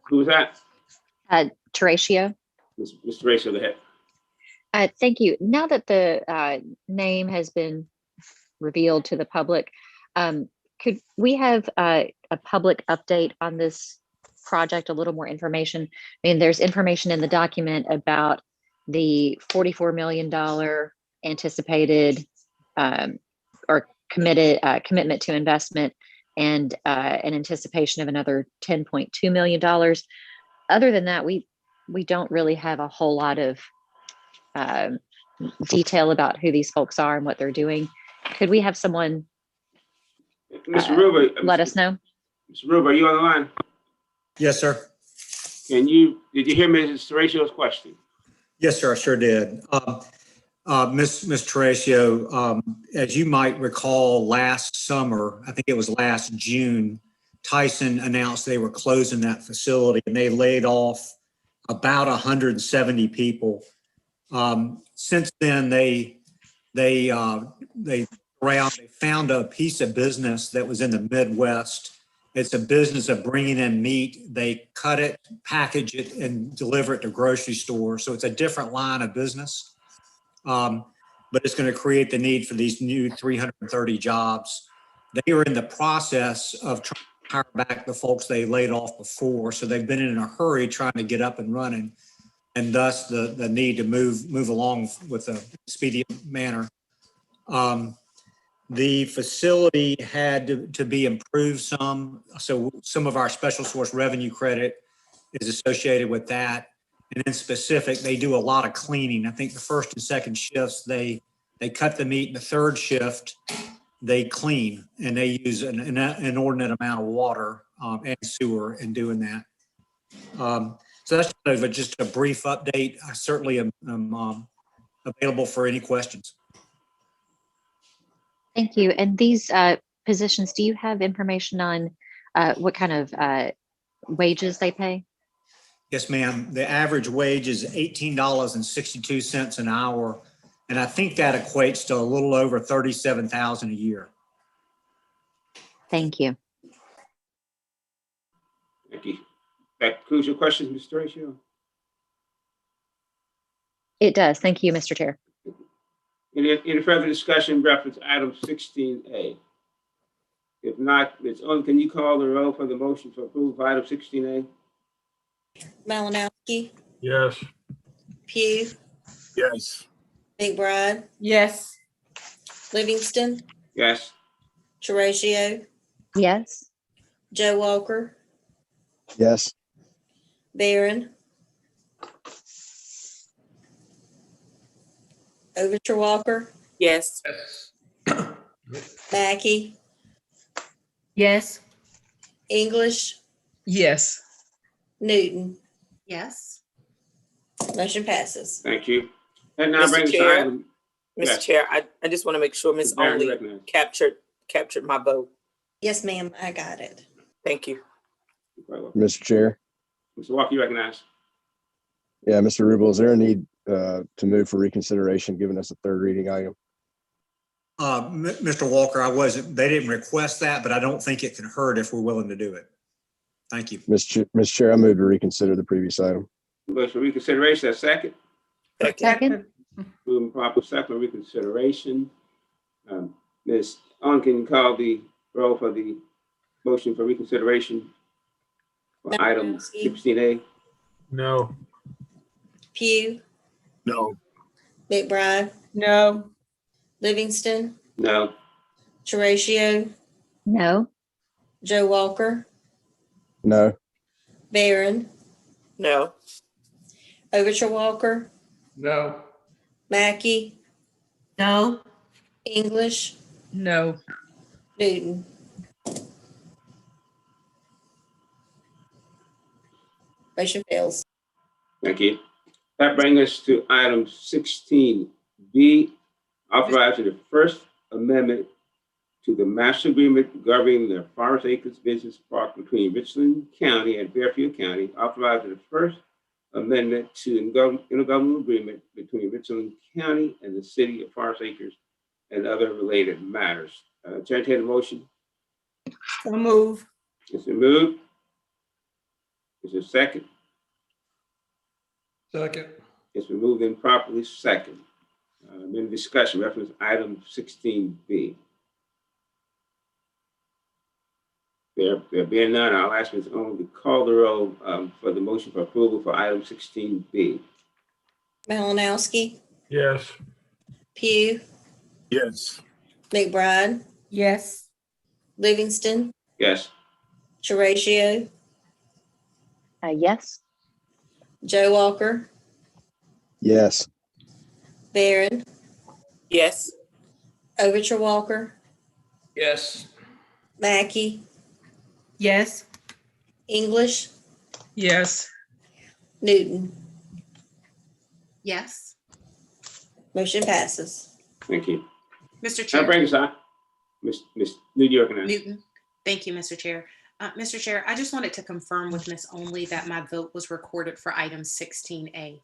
Who was that? Teratio. Mr. Rachel, go ahead. Thank you. Now that the name has been revealed to the public, could we have a public update on this project, a little more information? I mean, there's information in the document about the $44 million anticipated or commitment to investment and an anticipation of another $10.2 million. Other than that, we don't really have a whole lot of detail about who these folks are and what they're doing. Could we have someone Mr. Ruber, let us know? Mr. Ruber, are you on the line? Yes, sir. Did you hear Mrs. Rachel's question? Yes, sir, I sure did. Ms. Teratio, as you might recall, last summer, I think it was last June, Tyson announced they were closing that facility and they laid off about 170 people. Since then, they found a piece of business that was in the Midwest. It's a business of bringing in meat. They cut it, package it, and deliver it to grocery stores. So it's a different line of business. But it's going to create the need for these new 330 jobs. they are in the process of trying to hire back the folks they laid off before. So they've been in a hurry trying to get up and running, and thus the need to move along with a speedy manner. The facility had to be improved some. So some of our special source revenue credit is associated with that. And in specific, they do a lot of cleaning. I think the first and second shifts, they cut the meat, and the third shift, they clean, and they use an inordinate amount of water and sewer in doing that. So that's kind of just a brief update. I certainly am available for any questions. Thank you. And these positions, do you have information on what kind of wages they pay? Yes, ma'am. The average wage is $18.62 an hour. And I think that equates to a little over $37,000 a year. Thank you. Thank you. That concludes your questions, Mr. Ratio. It does. Thank you, Mr. Chair. Any further discussion reference item 16A? If not, Ms. Owen, can you call the roll for the motion to approve item 16A? Malinowski, Yes. Pugh, Yes. McBride, Yes. Livingston, Yes. Horatio, Yes. Joe Walker, Yes. Barron, Overture Walker, Yes. Mackey, Yes. English, Yes. Newton. Yes. Motion passes. Thank you. And now Mr. brings the Chair. item. Mr. Yes. Chair, I just want to make sure Ms. Ms. Barron, you Only recognize. captured my vote. Yes, ma'am, I got it. Thank you. Mr. Chair. Mr. Walker, you recognize. Yeah, Mr. Rubel, is there a need to move for reconsideration, given us a third reading item? Mr. Walker, they didn't request that, but I don't think it can hurt if we're willing to do it. Thank you. Mr. Chair, I move to reconsider the previous item. Motion for reconsideration, a second. Second. Moving proper second reconsideration. Ms. Owen, can you call the roll for the motion for reconsideration for item Malinowski. 16A? No. Pugh, No. McBride, No. Livingston, No. Horatio, No. Joe Walker, No. Barron, No. Overture Walker, No. Mackey, No. English, No. Newton. Motion fails. Thank you. That brings us to item 16B, authorizing the First Amendment to the Master Agreement governing the Forest Acres Business Park between Richland County and Fairfield County, authorizing the First Amendment to intergovernmental agreement between Richland County and the City of Forest Acres and other related matters. Entertain a motion. So move. Is it moved? Is it second? Second. It's been moved in properly second. In discussion, reference item 16B. There being none, I'll ask Ms. Owen to call the roll for the motion for approval for item 16B. Malinowski, Yes. Pugh, Yes. McBride, Yes. Livingston, Yes. Horatio, Yes. Joe Walker, Yes. Barron, Yes. Overture Walker, Yes. Mackey, Yes. English, Yes. Newton. Yes. Motion passes. Thank you. Mr. That Chair. brings us, Ms. New York. Newton. Thank you, Mr. Chair. Mr. Chair, I just wanted to confirm with Ms. Only that my vote was recorded for item 16A.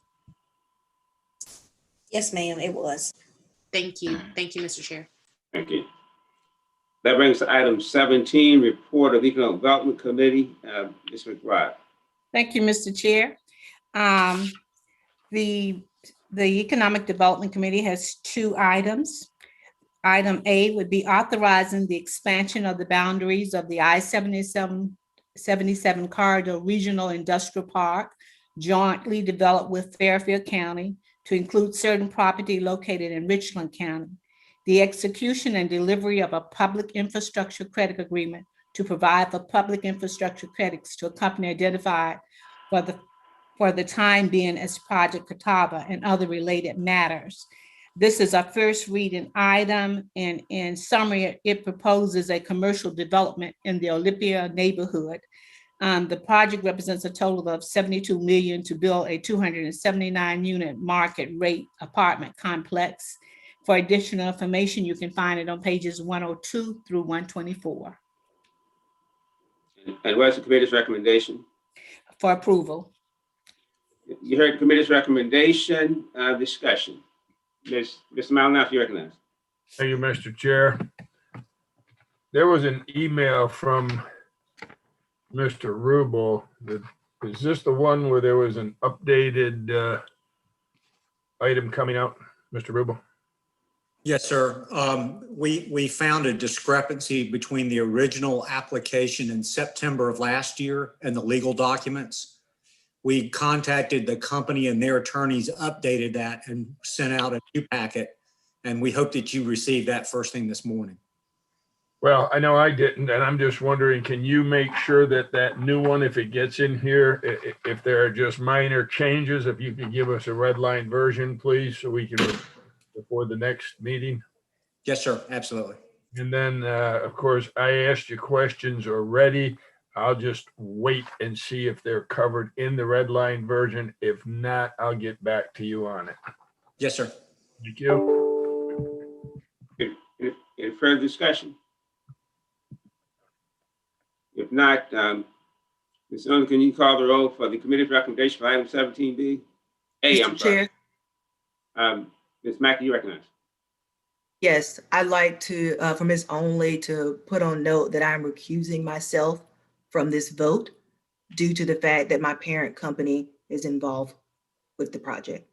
Yes, ma'am, it was. Thank you. Thank you, Mr. Chair. Thank you. That brings us to item 17, report of Economic Development Committee. Ms. McBride. Thank you, Mr. Chair. The Economic Development Committee has two items. Item A would be authorizing the expansion of the boundaries of the I-77 corridor regional industrial park jointly developed with Fairfield County to include certain property located in Richland County. The execution and delivery of a public infrastructure credit agreement to provide for public infrastructure credits to a company identified for the time being as Project Catawba and other related matters. This is our first reading item, and in summary, it proposes a commercial development in the Olympia neighborhood. The project represents a total of $72 million to build a 279 unit market rate apartment complex. For additional information, you can find it on pages 102 through 124 And what's the committee's recommendation? for approval. You heard the committee's recommendation, discussion. Mr. Malinowski, you recognize. Thank you, Mr. Chair. There was an email from Mr. Rubel. Is this the one where there was an updated item coming out, Mr. Rubel? Yes, sir. We found a discrepancy between the original application in September of last year and the legal documents. We contacted the company and their attorneys updated that and sent out a new packet. And we hope that you received that first thing this morning. Well, I know I didn't, and I'm just wondering, can you make sure that that new one, if it gets in here, if there are just minor changes, if you could give us a red line version, please, so we can, before the next meeting? Yes, sir. Absolutely. And then, of course, I asked you questions already. I'll just wait and see if they're covered in the red line version. If not, I'll get back to you on it. Yes, sir. Thank you. Any further discussion? If not, Ms. Owens, can you call the roll for the committee's recommendation for item 17B? I'm sorry. Ms. Mackey, you recognize. Yes, I'd like to, for Ms. Only to put on note that I'm recusing myself from this vote due to the fact that my parent company is involved with the project.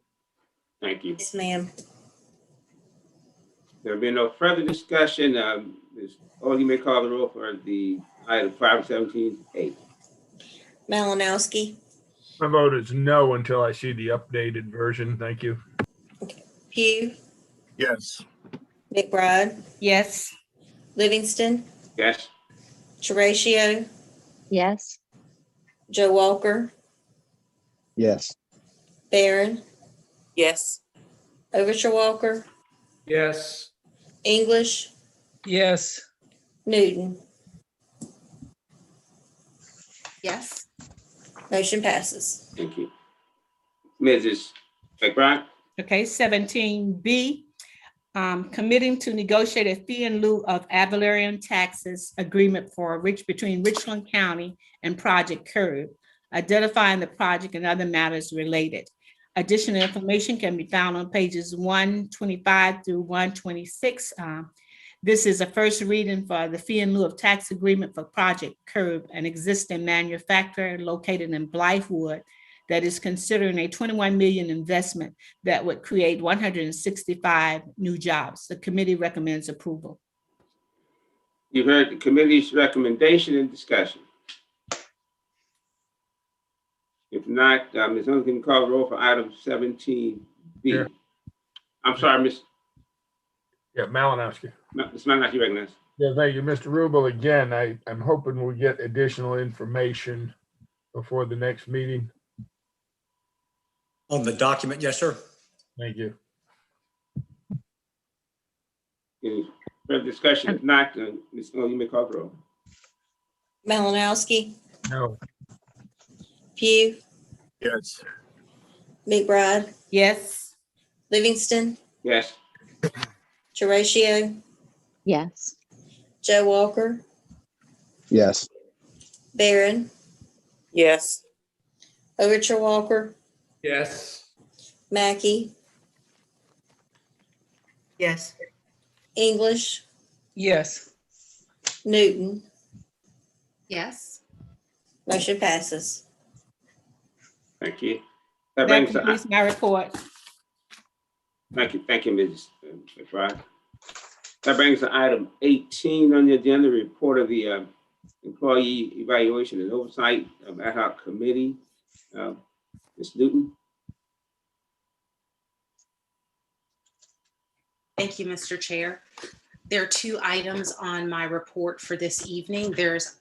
Thank you. Yes, ma'am. There'll be no further discussion. Ms. Owens, you may call the roll for the item 517A. Malinowski, My vote is no until I see the updated version. Thank you. Pugh, Yes. McBride, Yes. Livingston, Yes. Horatio, Yes. Joe Walker, Yes. Barron, Yes. Overture Walker, Yes. English, Yes. Newton. Yes. Motion passes. Thank you. Mrs. McBride. Okay, 17B, committing to negotiate a fee in lieu of ad valorem taxes agreement between Richland County and Project Curb, identifying the project and other matters related. Additional information can be found on pages 125 through 126. This is a first reading for the fee in lieu of tax agreement for Project Curb, an existing manufacturer located in Blythewood that is considering a $21 million investment that would create 165 new jobs. The committee recommends approval. You heard the committee's recommendation and discussion. If not, Ms. Owens, can you call the roll for item 17B? Sure. I'm sorry, Ms. Yeah, Malinowski. Ms. Malinowski, you recognize. Yeah, thank you, Mr. Rubel. Again, I'm hoping we get additional information before the next meeting. On the document, yes, sir. Thank you. Any further discussion? If not, Ms. Owens, you may call the roll. Malinowski, No. Pugh, Yes. McBride, Yes. Livingston, Yes. Horatio, Yes. Joe Walker, Yes. Barron, Yes. Overture Walker, Yes. Mackey, Yes. English, Yes. Newton. Yes. Motion passes. Thank you. That That brings completes my report. Thank you, Mrs. McBride. That brings us to item 18 on the agenda, report of the Employee Evaluation and Oversight Ad Hoc Committee. Ms. Newton. Thank you, Mr. Chair. There are two items on my report for this evening. There's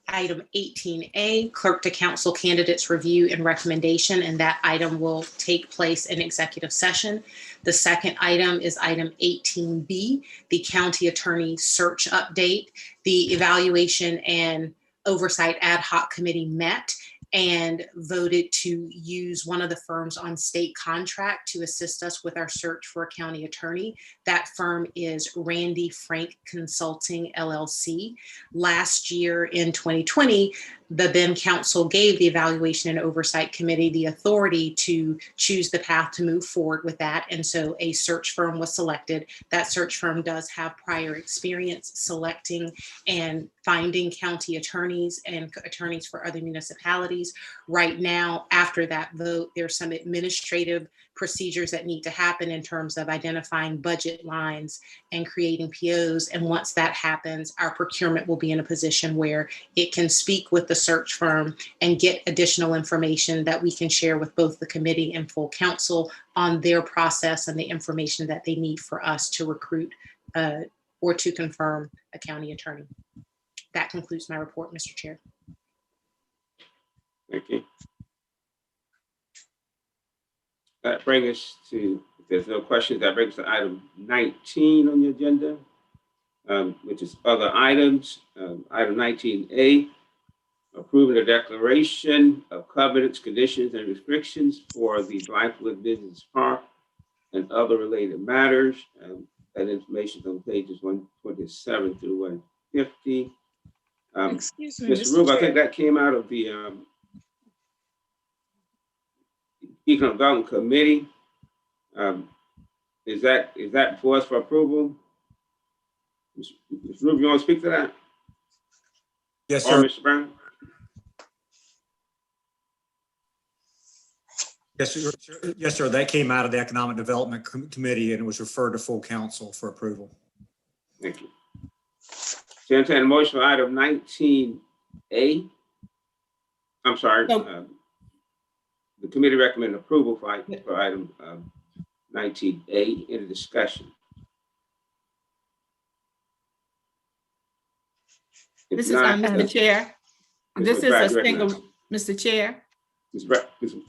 item 18A, clerk to council candidates review and recommendation, and that item will take place in executive session. The second item is item 18B, the county attorney search update. The evaluation and oversight ad hoc committee met and voted to use one of the firms on state contract to assist us with our search for a county attorney. That firm is Randy Frank Consulting, LLC. Last year in 2020, the then council gave the evaluation and oversight committee the authority to choose the path to move forward with that. And so a search firm was selected. That search firm does have prior experience selecting and finding county attorneys and attorneys for other municipalities. Right now, after that vote, there's some administrative procedures that need to happen in terms of identifying budget lines and creating POs. And once that happens, our procurement will be in a position where it can speak with the search firm and get additional information that we can share with both the committee and full council on their process and the information that they need for us to recruit or to confirm a county attorney. That concludes my report, Mr. Chair. Thank you. That brings us to, if there's no questions, that brings us to item 19 on the agenda, which is other items. Item 19A, approving the declaration of covenants, conditions, and restrictions for the Blythewood Business Park and other related matters. That information is on pages 127 through 150. Excuse me, Mr. Rube, I think that came out of the Economic Development Committee. Is that for us for approval? Mr. Rube, you want to speak to that? Yes, or sir. Mr. Brown? Yes, sir. That came out of the Economic Development Committee and was referred to full council for approval. Thank you. So entertain a motion for item 19A. I'm sorry. The committee recommended approval for item 19A. Any discussion? This is Mr. Chair. This is a single, Mr. Chair.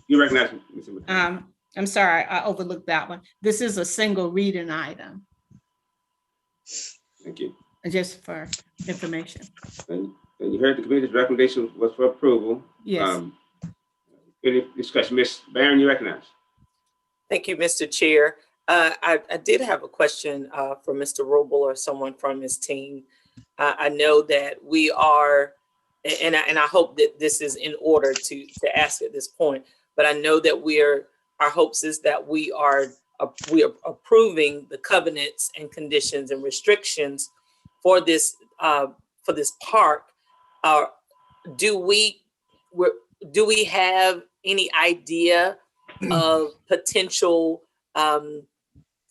You recognize Mr. I'm sorry, I overlooked that one. This is a single reading item. Thank you. Just for information. And you heard the committee's recommendation was for approval. Yes. Any discussion? Ms. Barron, you recognize. Thank you, Mr. Chair. I did have a question for Mr. Rubel or someone from his team. I know that we are, and I hope that this is in order to ask at this point, but I know that our hopes is that we are approving the covenants and conditions and restrictions for this park. Do we have any idea of potential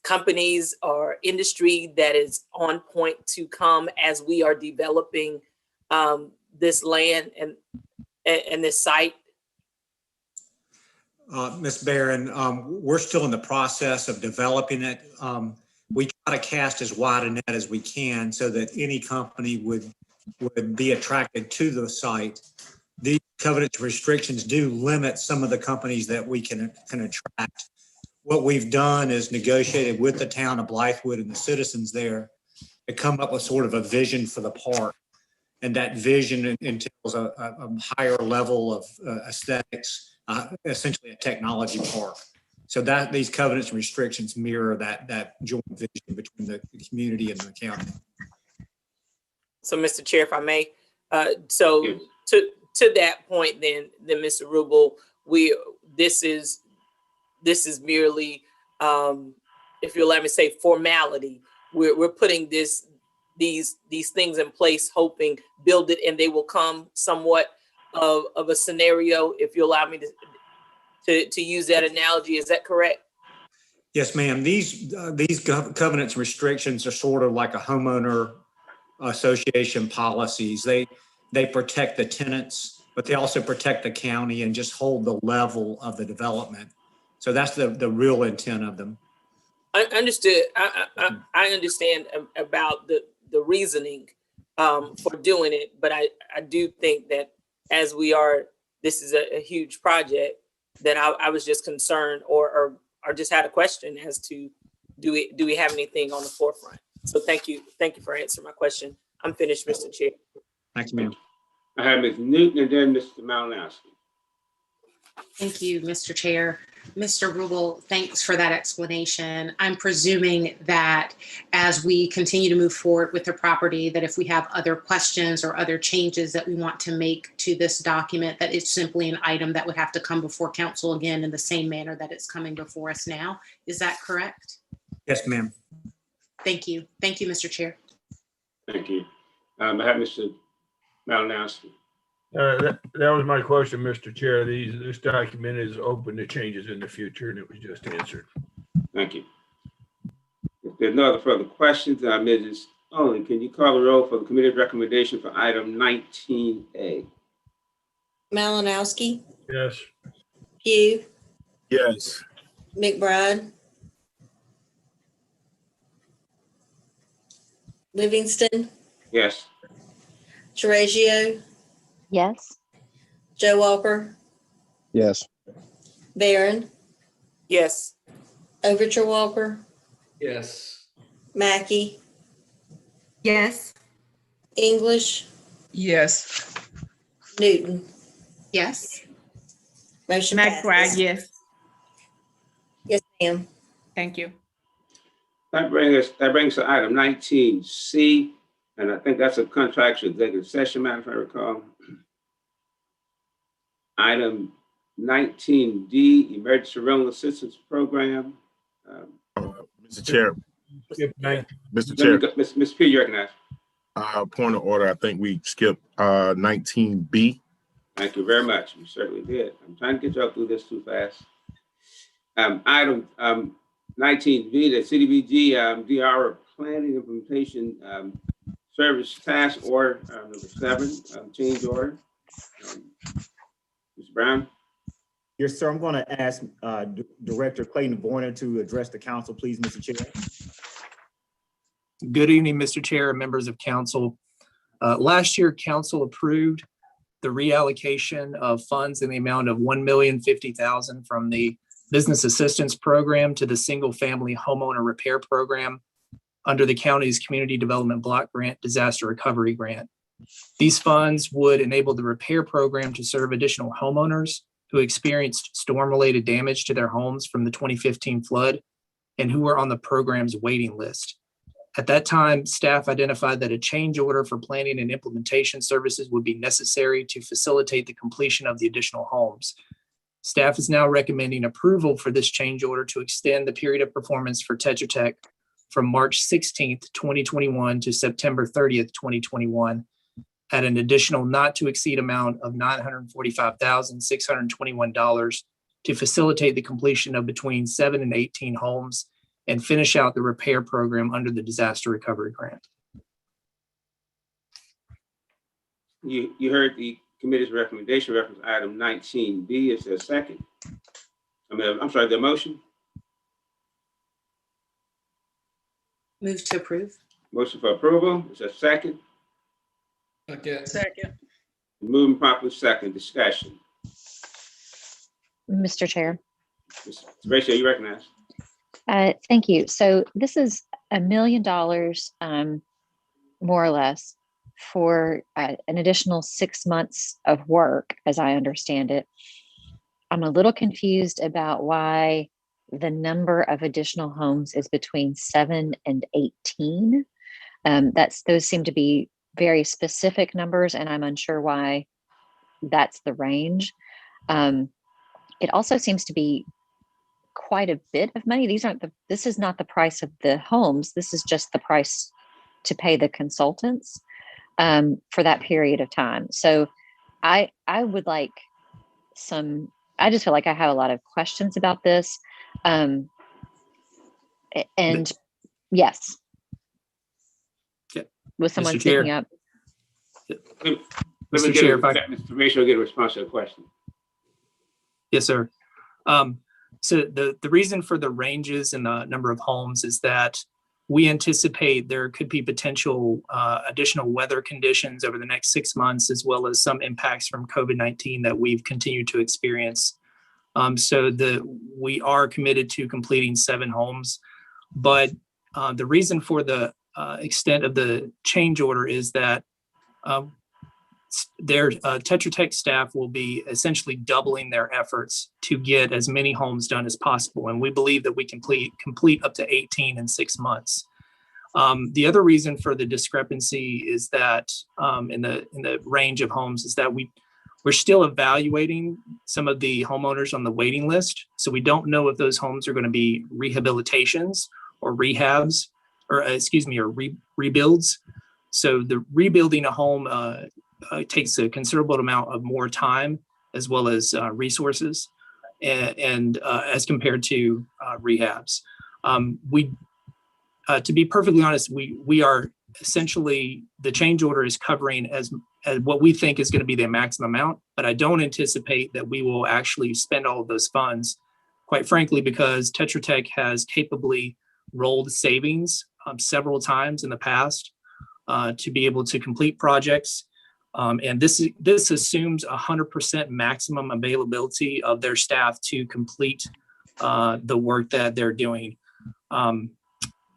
companies or industry that is on point to come as we are developing this land and this site? Ms. Barron, we're still in the process of developing it. We try to cast as wide a net as we can so that any company would be attracted to the site. These covenant restrictions do limit some of the companies that we can attract. What we've done is negotiated with the town of Blythewood and the citizens there to come up with sort of a vision for the park. And that vision entails a higher level of aesthetics, essentially a technology park. So that these covenants and restrictions mirror that joint vision between the community and the county. So, Mr. Chair, if I may, to that point, then Mr. Rubel, this is merely, if you'll let me say, formality. We're putting these things in place, hoping build it, and they will come somewhat of a scenario. If you allow me to use that analogy, is that correct? Yes, ma'am. These covenants and restrictions are sort of like a homeowner association policies. They protect the tenants, but they also protect the county and just hold the level of the development. So that's the real intent of them. I understood. I understand about the reasoning for doing it, but I do think that as this is a huge project, that I was just concerned or just had a question as to do we have anything on the forefront? So thank you for answering my question. I'm finished, Mr. Chair. Thank you, ma'am. I have Ms. Newton and then Mr. Malinowski. Thank you, Mr. Chair. Mr. Rubel, thanks for that explanation. I'm presuming that as we continue to move forward with the property, that if we have other questions or other changes that we want to make to this document, that it's simply an item that would have to come before council again in the same manner that it's coming before us now. Is that correct? Yes, ma'am. Thank you. Thank you, Mr. Chair. Thank you. I have Mr. Malinowski. That was my question, Mr. Chair. This document is open to changes in the future, and it was just answered. Thank you. If there's no other further questions, Mrs. Only, can you call the roll for the committee's recommendation for item 19A? Malinowski, Yes. Pugh, Yes. McBride, Livingston, Yes. Treasio, Yes. Joe Walker, Yes. Barron, Yes. Overture Walker, Yes. Mackey, Yes. English, Yes. Newton. Yes. Motion McBride, passes. yes. Yes, ma'am. Thank you. That brings us to item 19C, and I think that's a contractual executive session matter, if I recall. Item 19D, Emergency Rental Assistance Program. Mr. Chair. Skip 19. Mr. Chair. Ms. P, you recognize. Point of order. I think we skipped 19B. Thank you very much. You certainly did. I'm trying to get y'all through this too fast. Item 19B, the CDBG DR Planning Implementation Service Task Order number 7, change order. Mr. Brown? Yes, sir. I'm going to ask Director Clayton Boyner to address the council, please, Mr. Chair. Good evening, Mr. Chair and members of council. Last year, council approved the reallocation of funds in the amount of $1,050,000 from the Business Assistance Program to the Single Family Homeowner Repair Program under the county's Community Development Block Grant Disaster Recovery Grant. These funds would enable the repair program to serve additional homeowners who experienced storm-related damage to their homes from the 2015 flood and who were on the program's waiting list. At that time, staff identified that a change order for planning and implementation services would be necessary to facilitate the completion of the additional homes. Staff is now recommending approval for this change order to extend the period of performance for Tetra Tech from March 16th, 2021 to September 30th, 2021 at an additional not to exceed amount of $945,621 to facilitate the completion of between 7 and 18 homes and finish out the repair program under the disaster recovery grant. You heard the committee's recommendation reference item 19B. Is there a second? I'm sorry, the motion? Move to approve. Motion for approval. Is there a second? Second. Moving properly second. Discussion. Mr. Chair. Ms. Rachel, you recognize. Thank you. So this is $1 million, more or less, for an additional 6 months of work, as I understand it. I'm a little confused about why the number of additional homes is between 7 and 18. Those seem to be very specific numbers, and I'm unsure why that's the range. It also seems to be quite a bit of money. This is not the price of the homes. This is just the price to pay the consultants for that period of time. So I would like I just feel like I have a lot of questions about this. And yes. Yeah. Was someone Mr. Chair. speaking up? Let me Mr. get Chair, a, if I- Mr. Ratio get a response to the question. Yes, sir. So the reason for the ranges in the number of homes is that we anticipate there could be potential additional weather conditions over the next 6 months, as well as some impacts from COVID-19 that we've continued to experience. So we are committed to completing 7 homes, but the reason for the extent of the change order is that their Tetra Tech staff will be essentially doubling their efforts to get as many homes done as possible. And we believe that we can complete up to 18 in 6 months. The other reason for the discrepancy is that in the range of homes is that we're still evaluating some of the homeowners on the waiting list. So we don't know if those homes are going to be rehabilitations or rehabs, or rebuilds. So the rebuilding a home takes a considerable amount of more time as well as resources, and as compared to rehabs. To be perfectly honest, we are essentially, the change order is covering as what we think is going to be the maximum amount, but I don't anticipate that we will actually spend all of those funds, quite frankly, because Tetra Tech has capably rolled savings several times in the past to be able to complete projects. And this assumes 100% maximum availability of their staff to complete the work that they're doing.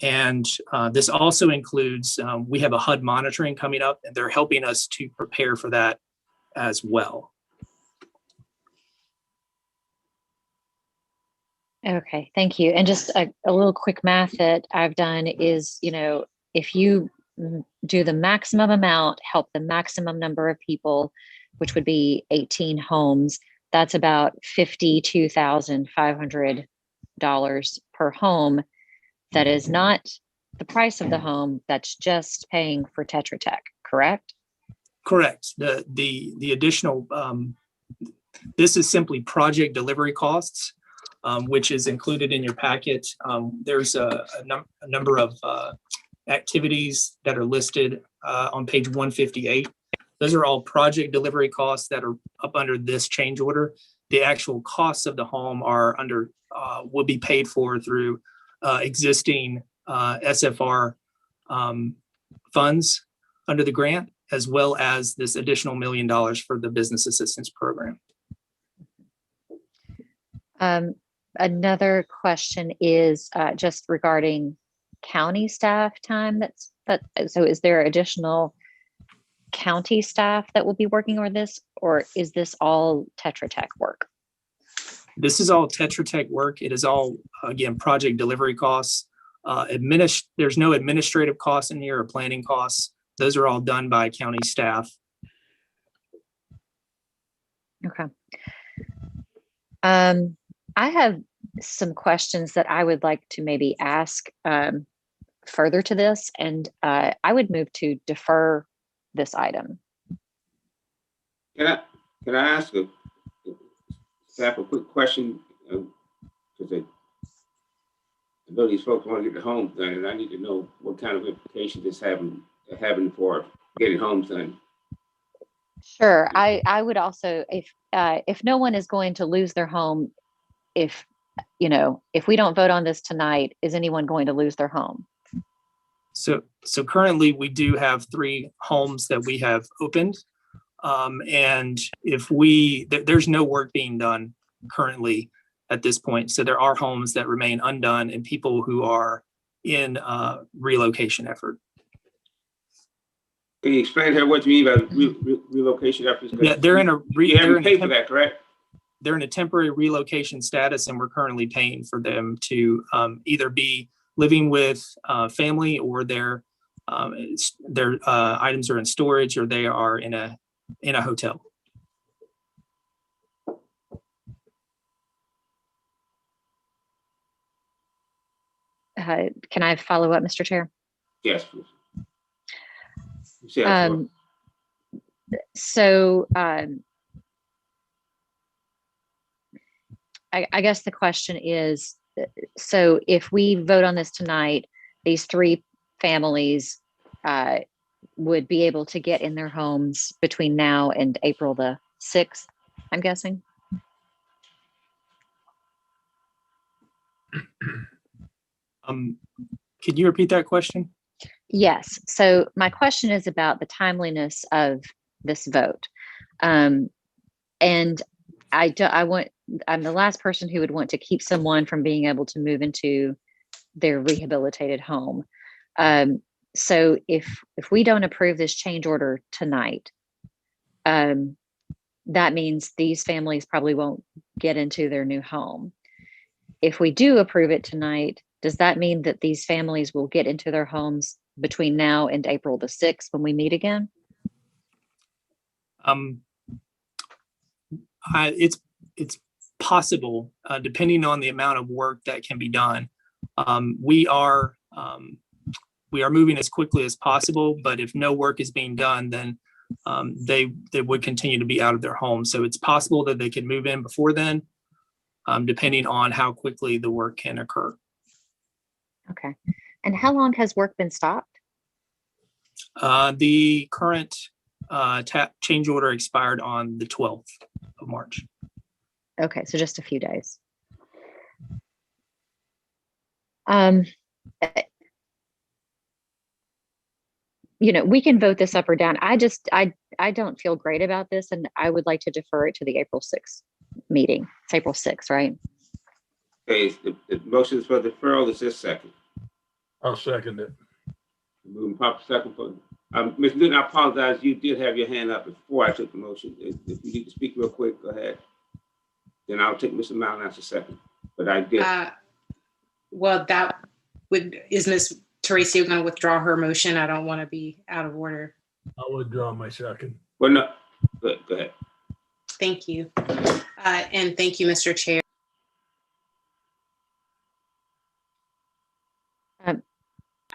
And this also includes, we have a HUD monitoring coming up, and they're helping us to prepare for that as well. Okay, thank you. And just a little quick math that I've done is, if you do the maximum amount, help the maximum number of people, which would be 18 homes, that's about $52,500 per home. That is not the price of the home, that's just paying for Tetra Tech, correct? Correct. The additional, this is simply project delivery costs, which is included in your packet. There's a number of activities that are listed on page 158. Those are all project delivery costs that are up under this change order. The actual costs of the home are will be paid for through existing SFR funds under the grant, as well as this additional $1 million for the business assistance program. Another question is just regarding county staff time. So is there additional county staff that will be working on this, or is this all Tetra Tech work? This is all Tetra Tech work. It is all, again, project delivery costs. There's no administrative costs in here or planning costs. Those are all done by county staff. Okay. I have some questions that I would like to maybe ask further to this, and I would move to defer this item. Can I ask staff a quick question? Because I know these folks want to get the homes done, and I need to know what kind of implications this having for getting homes done. Sure. I would also, if no one is going to lose their home, if we don't vote on this tonight, is anyone going to lose their home? So currently we do have 3 homes that we have opened. And if there's no work being done currently at this point. So there are homes that remain undone and people who are in relocation effort. Can you explain here what you mean by relocation efforts? Yeah, they're in a pay for that, correct? They're in a temporary relocation status, and we're currently paying for them to either be living with family, or their items are in storage, or they are in a hotel. Can I follow up, Mr. Chair? Yes, please. I guess the question is, so if we vote on this tonight, these three families would be able to get in their homes between now and April the 6th, I'm guessing. Could you repeat that question? Yes. So my question is about the timeliness of this vote. And I'm the last person who would want to keep someone from being able to move into their rehabilitated home. So if we don't approve this change order tonight, that means these families probably won't get into their new home. If we do approve it tonight, does that mean that these families will get into their homes between now and April the 6th when we meet again? It's possible, depending on the amount of work that can be done. We are moving as quickly as possible, but if no work is being done, then they would continue to be out of their home. So it's possible that they could move in before then, depending on how quickly the work can occur. Okay. And how long has work been stopped? The current change order expired on the 12th of March. Okay, so just a few days. We can vote this up or down. I don't feel great about this, and I would like to defer it to the April 6th meeting. It's April 6th, right? Okay, the motion is for deferral. Is this second? I'll second it. Moving proper second for, Ms. Newton, I apologize. You did have your hand up before I took the motion. If you need to speak real quick, go ahead. Then I'll take Mr. Mountain as a second. But I did. Well, is Ms. Teresa going to withdraw her motion? I don't want to be out of order. I'll withdraw my second. Well, no, go ahead. Thank you. And thank you, Mr. Chair.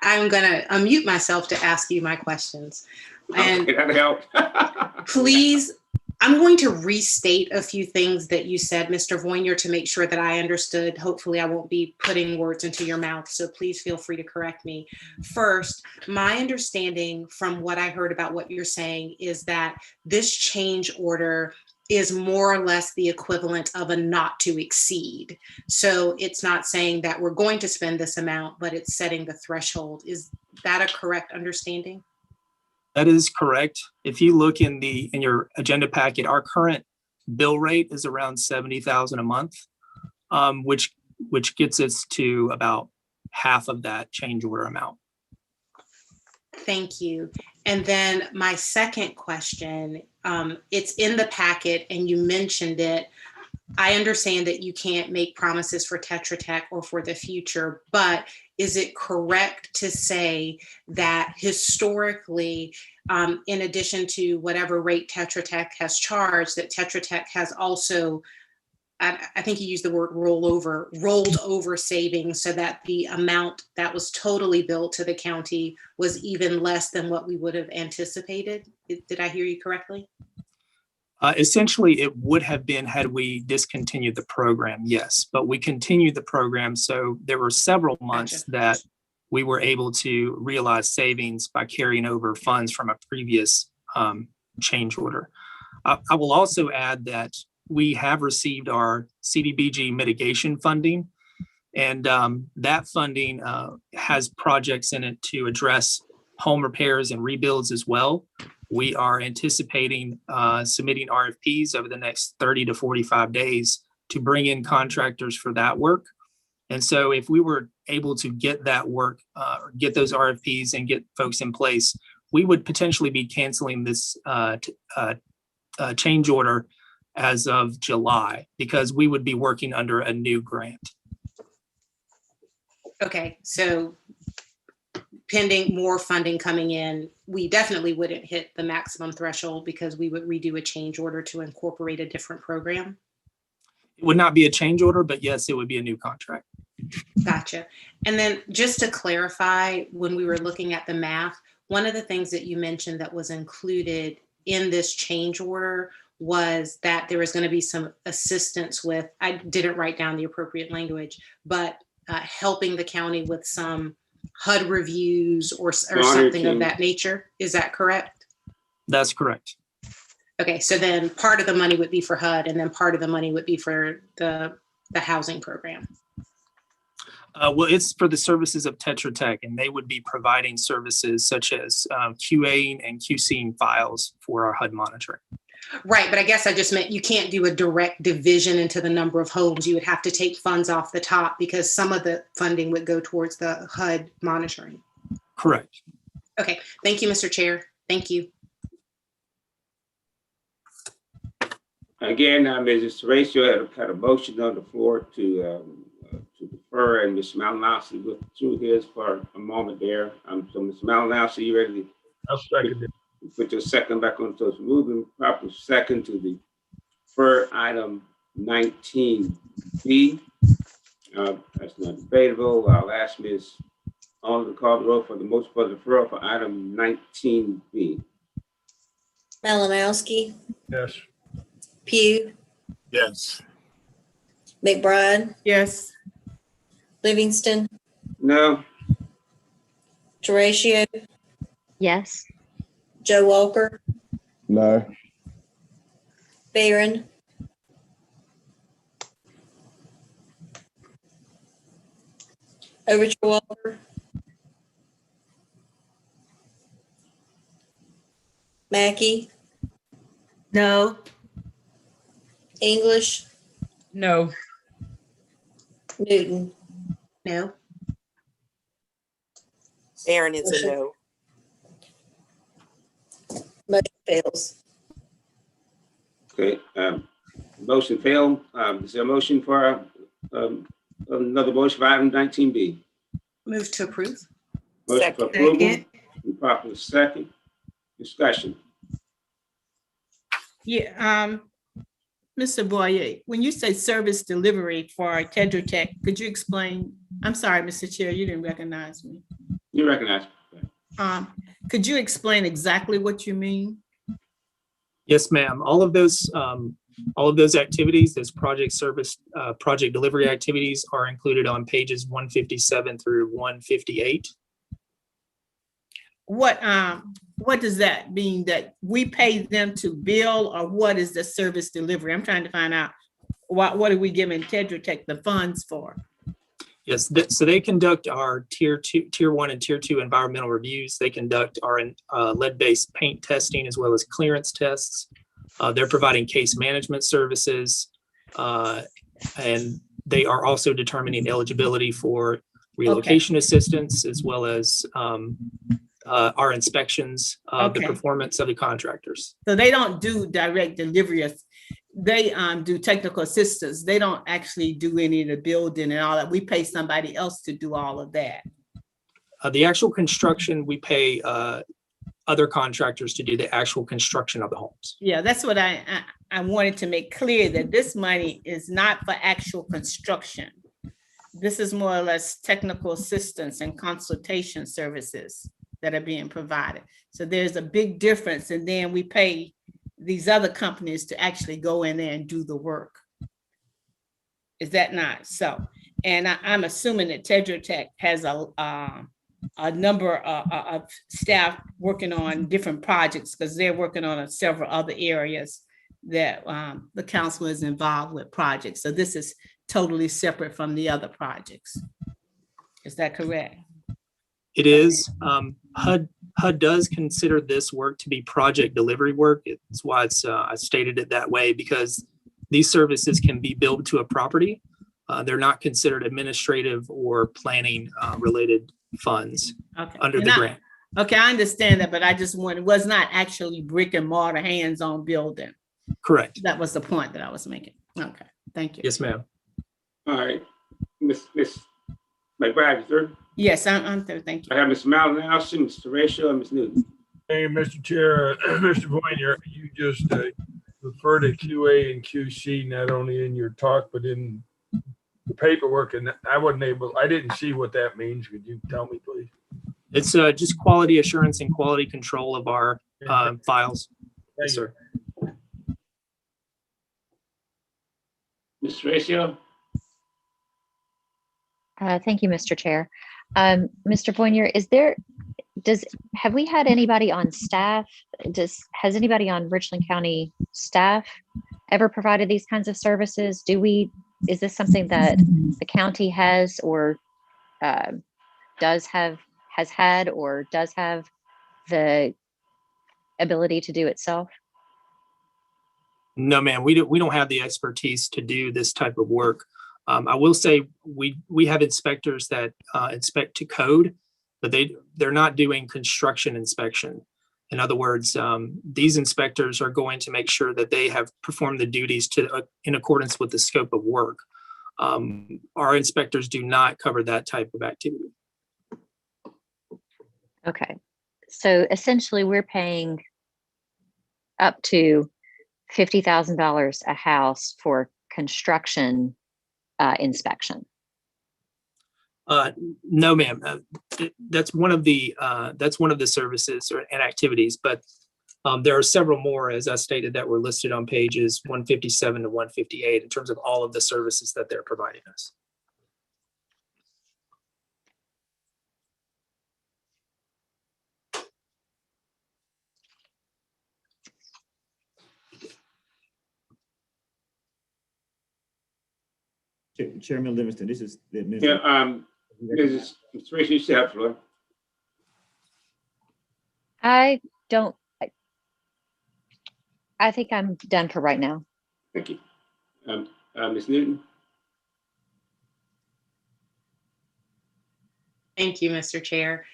I'm going to unmute myself to ask you my questions. And okay, that'll help. Please, I'm going to restate a few things that you said, Mr. Voynier, to make sure that I understood. Hopefully I won't be putting words into your mouth, so please feel free to correct me. First, my understanding from what I heard about what you're saying is that this change order is more or less the equivalent of a not to exceed. So it's not saying that we're going to spend this amount, but it's setting the threshold. Is that a correct understanding? That is correct. If you look in your agenda packet, our current bill rate is around $70,000 a month, which gets us to about half of that change order amount. Thank you. And then my second question, it's in the packet and you mentioned it. I understand that you can't make promises for Tetra Tech or for the future, but is it correct to say that historically, in addition to whatever rate Tetra Tech has charged, that Tetra Tech has also, I think you used the word rolled over savings so that the amount that was totally billed to the county was even less than what we would have anticipated? Did I hear you correctly? Essentially, it would have been had we discontinued the program, yes, but we continued the program. So there were several months that we were able to realize savings by carrying over funds from a previous change order. I will also add that we have received our CDBG mitigation funding, and that funding has projects in it to address home repairs and rebuilds as well. We are anticipating submitting RFPs over the next 30 to 45 days to bring in contractors for that work. And so if we were able to get that work, get those RFPs and get folks in place, we would potentially be canceling this change order as of July, because we would be working under a new grant. Okay, so pending more funding coming in, we definitely wouldn't hit the maximum threshold because we would redo a change order to incorporate a different program. It would not be a change order, but yes, it would be a new contract. Gotcha. And then just to clarify, when we were looking at the math, one of the things that you mentioned that was included in this change order was that there was going to be some assistance with, I didn't write down the appropriate language, but helping the county with some HUD reviews or something of that nature. Is that correct? That's correct. Okay, so then part of the money would be for HUD and then part of the money would be for the housing program. Well, it's for the services of Tetra Tech, and they would be providing services such as QAing and QCing files for our HUD monitoring. Right, but I guess I just meant you can't do a direct division into the number of homes. You would have to take funds off the top because some of the funding would go towards the HUD monitoring. Correct. Okay, thank you, Mr. Chair. Thank you. Again, Mrs. Horatio had a motion on the floor to defer, and Mr. Malinowski withdrew his for a moment there. So Mr. Malinowski, you ready to? I'll second it. Put your second back on, so it's moving proper second to the defer item 19B. That's not debatable. I'll ask Ms. Oliver to call the roll for the motion for the deferral for item 19B. Malinowski, Yes. Pugh, Yes. McBride, Yes. Livingston, No. Horatio, Yes. Joe Walker, No. Barron, Overture Walker, Mackey, No. English, No. Newton. No. Aaron is a no. Motion fails. Okay. Motion failed. Is there a motion for another motion for item 19B? Move to approve. Motion for approval. And proper second. Discussion. Yeah, Mr. Boyer, when you say service delivery for Tetra Tech, could you explain? I'm sorry, Mr. Chair, you didn't recognize me. You recognize. Could you explain exactly what you mean? Yes, ma'am. All of those activities, those project service, project delivery activities are included on pages 157 through 158. What does that mean, that we pay them to bill, or what is the service delivery? I'm trying to find out what are we giving Tetra Tech the funds for? Yes, so they conduct our tier 1 and tier 2 environmental reviews. They conduct our lead-based paint testing as well as clearance tests. They're providing case management services, and they are also determining eligibility for relocation assistance as well as our inspections of the performance of the contractors. So they don't do direct delivery. They do technical assistance. They don't actually do any of the building and all that. We pay somebody else to do all of that. The actual construction, we pay other contractors to do the actual construction of the homes. Yeah, that's what I wanted to make clear, that this money is not for actual construction. This is more or less technical assistance and consultation services that are being provided. So there's a big difference, and then we pay these other companies to actually go in there and do the work. Is that not so? And I'm assuming that Tetra Tech has a number of staff working on different projects, because they're working on several other areas that the council is involved with projects. So this is totally separate from the other projects. Is that correct? It is. HUD does consider this work to be project delivery work. It's why I stated it that way, because these services can be billed to a property. They're not considered administrative or planning related funds under the grant. Okay, I understand that, but I just wanted, it was not actually brick and mortar hands-on building. Correct. That was the point that I was making. Okay, thank you. Yes, ma'am. All right, Miss McBride, sir. Yes, I'm there. Thank you. I have Ms. Malinowski, Mr. Horatio, and Ms. Newton. Hey, Mr. Chair, Mr. Boyer, you just refer to QA and QC not only in your talk, but in the paperwork, and I didn't see what that means. Could you tell me, please? It's just quality assurance and quality control of our files. Yes, sir. Ms. Ratio? Thank you, Mr. Chair. Mr. Fournier, have we had anybody on staff? Has anybody on Richland County staff ever provided these kinds of services? Is this something that the county has or has had or does have the ability to do itself? No, ma'am, we don't have the expertise to do this type of work. I will say we have inspectors that inspect to code, but they're not doing construction inspection. In other words, these inspectors are going to make sure that they have performed the duties in accordance with the scope of work. Our inspectors do not cover that type of activity. Okay, so essentially we're paying up to $50,000 a house for construction inspection. No, ma'am. That's one of the services and activities, but there are several more, as I stated, that were listed on pages 157 to 158 in terms of all of the services that they're providing us. Chairman Livingston, this is. Yeah, Ms. Ratio, you have the floor. I think I'm done for right now. Thank you. Ms. Newton? Thank you, Mr. Chair.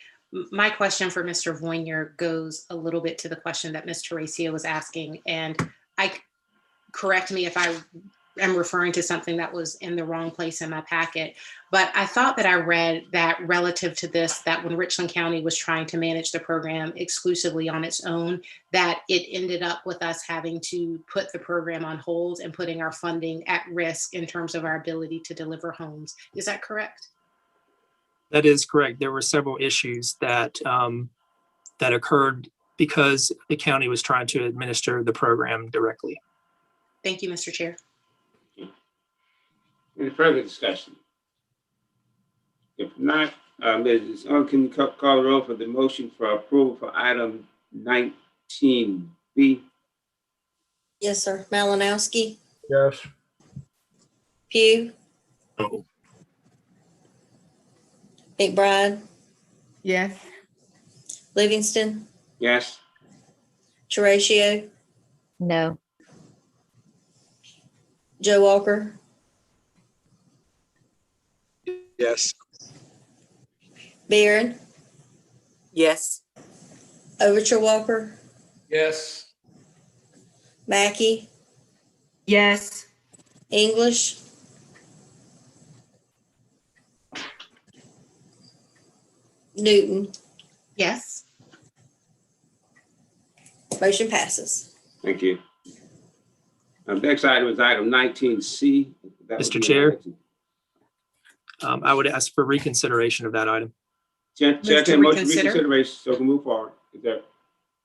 My question for Mr. Voynier goes a little bit to the question that Ms. Teresa was asking, and correct me if I am referring to something that was in the wrong place in my packet, but I thought that I read that relative to this, that when Richland County was trying to manage the program exclusively on its own, that it ended up with us having to put the program on hold and putting our funding at risk in terms of our ability to deliver homes. Is that correct? That is correct. There were several issues that occurred because the county was trying to administer the program directly. Thank you, Mr. Chair. Any further discussion? If not, Ms. Owen, can you call the roll for the motion for approval for item 19B? Yes, sir. Malinowski, Yes. Pugh, No. McBride, Yes. Livingston, Yes. Horatio, No. Joe Walker, Yes. Barron, Yes. Overture Walker, Yes. Mackey, Yes. English, Newton. Yes. Motion passes. Thank you. Next item is item 19C. Mr. Chair, I would ask for reconsideration of that item. Chair, Move to can motion reconsider. reconsideration, so we can move forward. Is there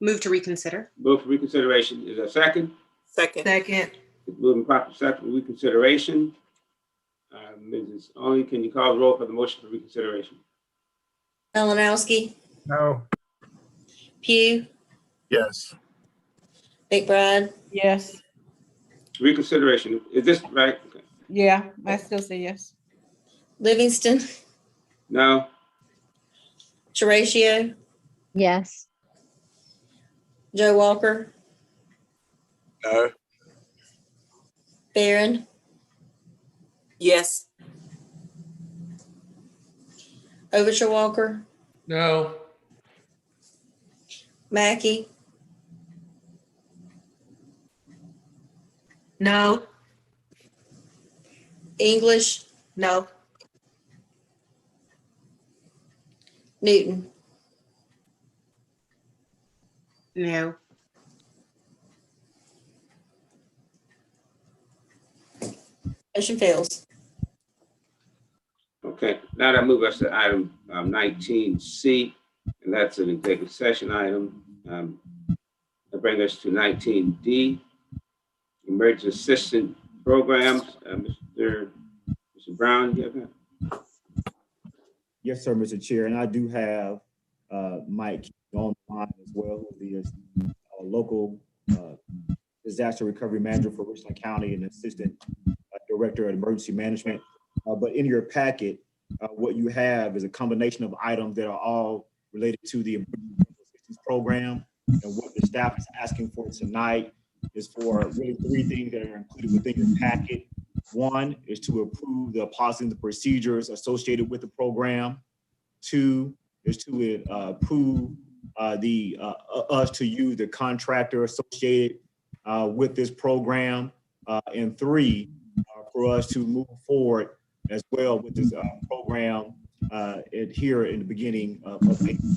Move to reconsider. move for reconsideration? Is there a second? Second. Second. Moving proper second for reconsideration. Mrs. Owen, can you call the roll for the motion for reconsideration? Malinowski, No. Pugh, Yes. McBride, Yes. Reconsideration, is this right? Okay. Yeah, I still say yes. Livingston, No? Horatio, Yes. Joe Walker, No. Barron, Yes. Overture Walker, No. Mackey, No. English, No. Newton. No. Motion fails. Okay, now that move us to item 19C, and that's an executive session item. That brings us to 19D, emergency assistant programs. Mr. Brown, you have that? Yes, sir, Mr. Chair, and I do have Mike on the line as well, the local disaster recovery manager for Richland County and assistant director of emergency management. But in your packet, what you have is a combination of items that are all related to the emergency assistance program. And what the staff is asking for tonight is for really three things that are included within your packet. One is to approve the policies and the procedures associated with the program. Two is to approve us to use the contractor associated with this program. And three, for us to move forward as well with this program here in the beginning of April.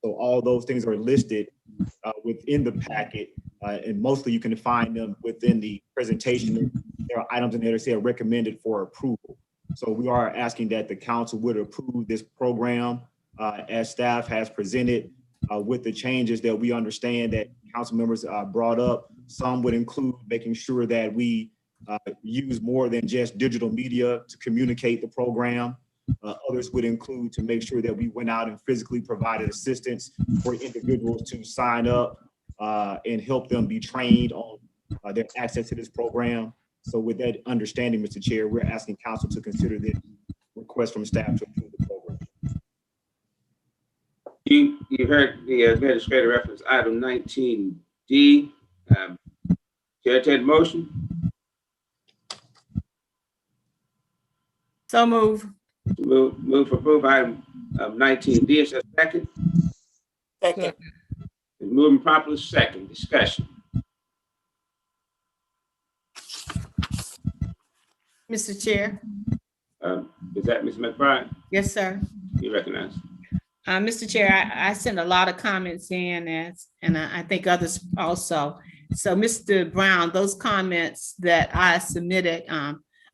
So all those things are listed within the packet, and mostly you can find them within the presentation. There are items in there that say are recommended for approval. So we are asking that the council would approve this program as staff has presented with the changes that we understand that council members brought up. Some would include making sure that we use more than just digital media to communicate the program. Others would include to make sure that we went out and physically provided assistance for individuals to sign up and help them be trained on their access to this program. So with that understanding, Mr. Chair, we're asking council to consider this request from staff to approve the program. You heard the administrator reference item 19D. Chair, take the motion. So move. Move for approval item 19D. Is there a second? Second. It's moving properly second. Discussion. Mr. Chair. Is that Ms. McBride? Yes, sir. You recognize? Mr. Chair, I sent a lot of comments in and I think others also. So Mr. Brown, those comments that I submitted,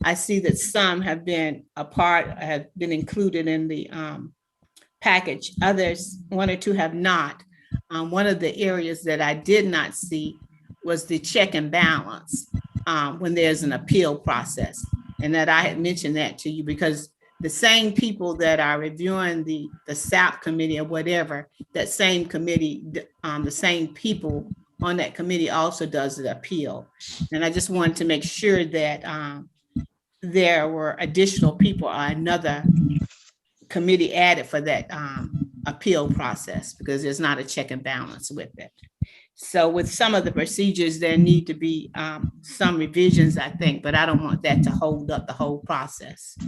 I see that some have been included in the package. Others, one or two have not. One of the areas that I did not see was the check and balance when there's an appeal process. And that I had mentioned that to you because the same people that are reviewing the SAP committee or whatever, that same committee, the same people on that committee also does the appeal. And I just wanted to make sure that there were additional people or another committee added for that appeal process because there's not a check and balance with it. So with some of the procedures, there need to be some revisions, I think, but I don't want that to hold up the whole process.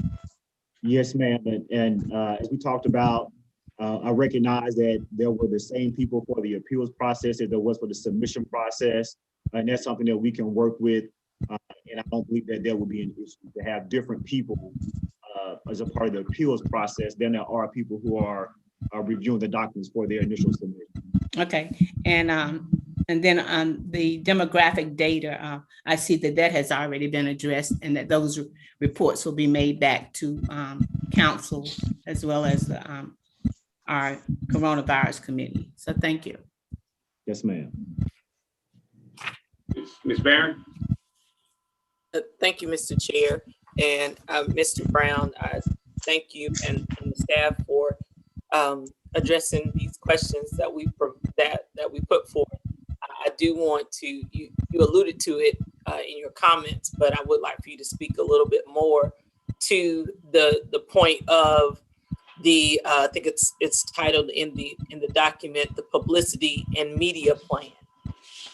Yes, ma'am. And as we talked about, I recognize that there were the same people for the appeals process as there was for the submission process. And that's something that we can work with. And I don't believe that there will be an issue to have different people as a part of the appeals process than there are people who are reviewing the documents for their initial submission. Okay, and then on the demographic data, I see that has already been addressed and that those reports will be made back to council as well as our coronavirus committee. So thank you. Yes, ma'am. Ms. Barron? Thank you, Mr. Chair. And Mr. Brown, I thank you and the staff for addressing these questions that we put forth. I do want to, you alluded to it in your comments, but I would like for you to speak a little bit more to the point of the I think it's titled in the document, the publicity and media plan.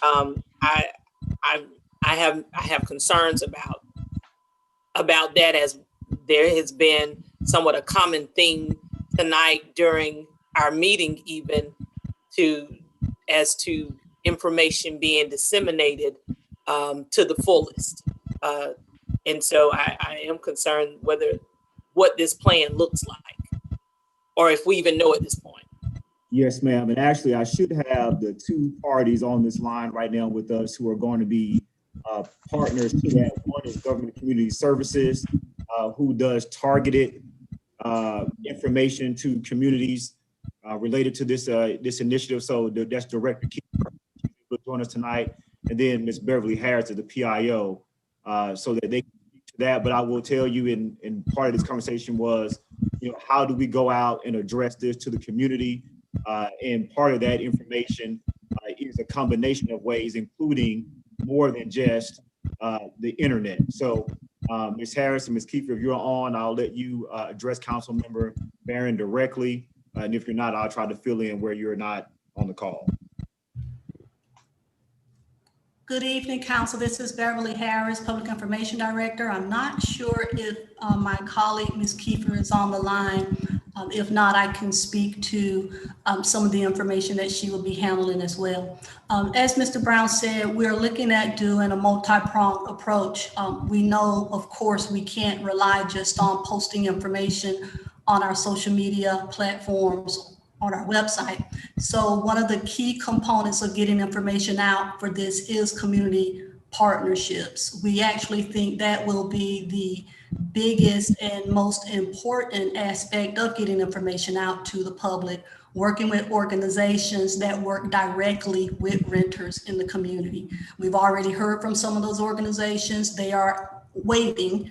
I have concerns about that, as there has been somewhat a common theme tonight during our meeting, even as to information being disseminated to the fullest. And so I am concerned what this plan looks like, or if we even know at this point. Yes, ma'am. And actually, I should have the two parties on this line right now with us who are going to be partners to that. One is Government Community Services, who does targeted information to communities related to this initiative. So that's Director Keeper will join us tonight. And then Ms. Beverly Harris is the PIO so that they can speak to that. But I will tell you, in part of this conversation was, how do we go out and address this to the community? And part of that information is a combination of ways, including more than just the internet. So Ms. Harris and Ms. Kiefer, if you're on, I'll let you address Council Member Barron directly. And if you're not, I'll try to fill in where you're not on the call. Good evening, Council. This is Beverly Harris, Public Information Director. I'm not sure if my colleague, Ms. Kiefer, is on the line. If not, I can speak to some of the information that she will be handling as well. As Mr. Brown said, we're looking at doing a multi-pronged approach. We know, of course, we can't rely just on posting information on our social media platforms on our website. So one of the key components of getting information out for this is community partnerships. We actually think that will be the biggest and most important aspect of getting information out to the public, working with organizations that work directly with renters in the community. We've already heard from some of those organizations. They are waiting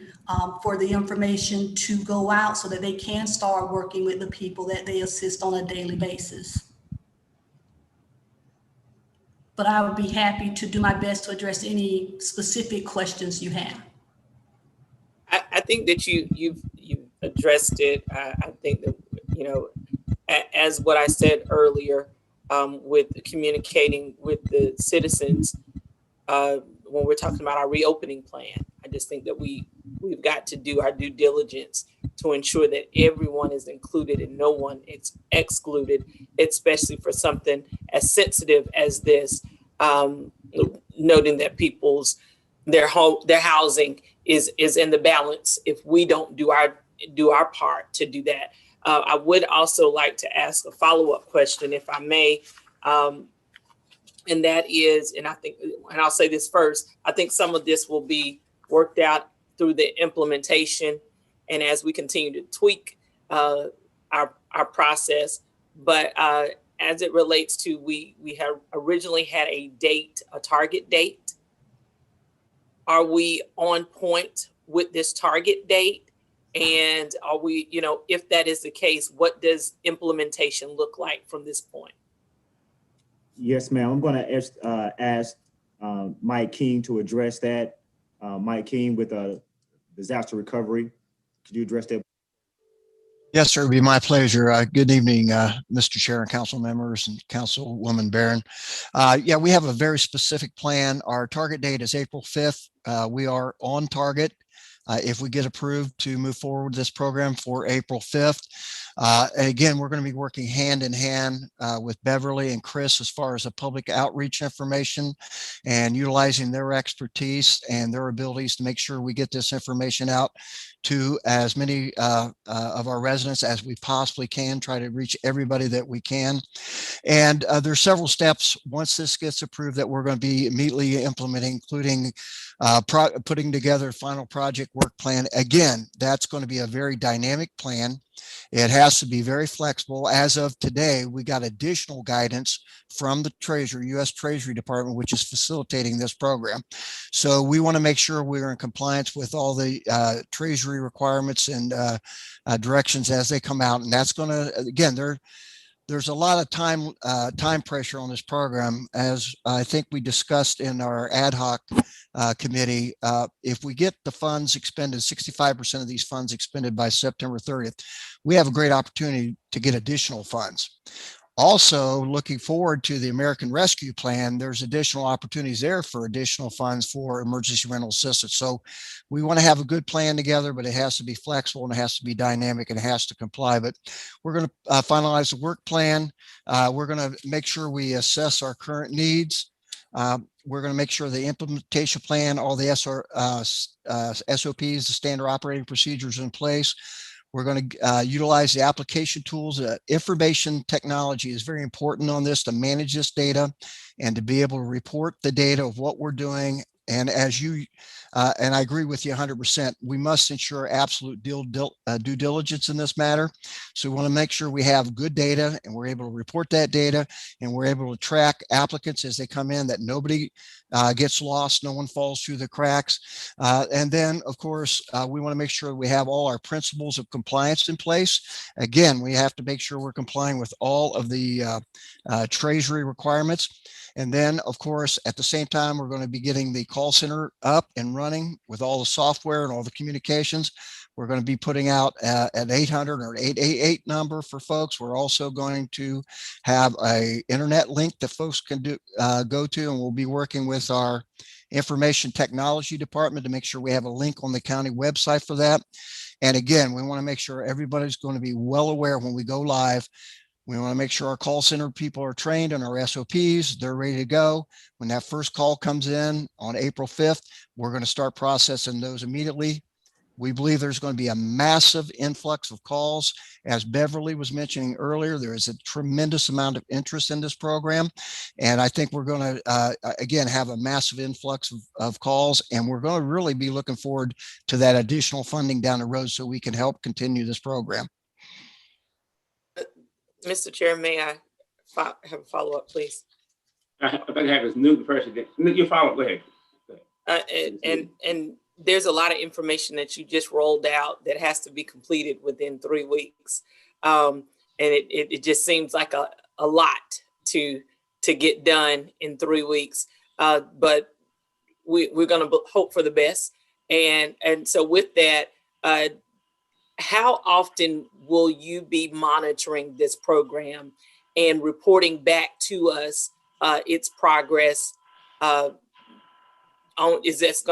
for the information to go out so that they can start working with the people that they assist on a daily basis. But I would be happy to do my best to address any specific questions you have. I think that you've addressed it. I think that, as what I said earlier, with communicating with the citizens, when we're talking about our reopening plan, I just think that we've got to do our due diligence to ensure that everyone is included and no one is excluded, especially for something as sensitive as this, noting that their housing is in the balance if we don't do our part to do that. I would also like to ask a follow-up question, if I may, and that is, and I'll say this first, I think some of this will be worked out through the implementation and as we continue to tweak our process. But as it relates to, we have originally had a target date. Are we on point with this target date? And are we, if that is the case, what does implementation look like from this point? Yes, ma'am. I'm going to ask Mike King to address that. Mike King with disaster recovery. Could you address that? Yes, sir. It'd be my pleasure. Good evening, Mr. Chair and council members and Councilwoman Barron. Yeah, we have a very specific plan. Our target date is April 5th. We are on target. If we get approved to move forward with this program for April 5th. Again, we're going to be working hand in hand with Beverly and Chris as far as the public outreach information and utilizing their expertise and their abilities to make sure we get this information out to as many of our residents as we possibly can, try to reach everybody that we can. And there's several steps once this gets approved that we're going to be immediately implementing, including putting together a final project work plan. Again, that's going to be a very dynamic plan. It has to be very flexible. As of today, we got additional guidance from the Treasury, U.S. Treasury Department, which is facilitating this program. So we want to make sure we're in compliance with all the Treasury requirements and directions as they come out. And that's going to, again, there's a lot of time pressure on this program. As I think we discussed in our ad hoc committee, if we get the funds expended, 65% of these funds expended by September 30th, we have a great opportunity to get additional funds. Also, looking forward to the American Rescue Plan, there's additional opportunities there for additional funds for emergency rental assistance. So we want to have a good plan together, but it has to be flexible and it has to be dynamic and it has to comply. But we're going to finalize the work plan. We're going to make sure we assess our current needs. We're going to make sure the implementation plan, all the SOPs, the standard operating procedures in place. We're going to utilize the application tools. Information technology is very important on this to manage this data and to be able to report the data of what we're doing And as you, and I agree with you 100%, we must ensure absolute due diligence in this matter. So we want to make sure we have good data and we're able to report that data and we're able to track applicants as they come in, that nobody gets lost, no one falls through the cracks. And then, of course, we want to make sure we have all our principles of compliance in place. Again, we have to make sure we're complying with all of the Treasury requirements. And then, of course, at the same time, we're going to be getting the call center up and running with all the software and all the communications. We're going to be putting out an 800 or 888 number for folks. We're also going to have a internet link that folks can go to, and we'll be working with our information technology department to make sure we have a link on the county website for that. And again, we want to make sure everybody's going to be well aware when we go live. We want to make sure our call center people are trained on our SOPs. They're ready to go. When that first call comes in on April 5th, we're going to start processing those immediately. We believe there's going to be a massive influx of calls. As Beverly was mentioning earlier, there is a tremendous amount of interest in this program. And I think we're going to, again, have a massive influx of calls. And we're going to really be looking forward to that additional funding down the road so we can help continue this program. Mr. Chair, may I have a follow-up, please? I think I have his new person. You follow. Go ahead. And there's a lot of information that you just rolled out that has to be completed within 3 weeks. And it just seems like a lot to get done in 3 weeks. But we're going to hope for the best. And so with that, how often will you be monitoring this program and reporting back to us its progress? Is this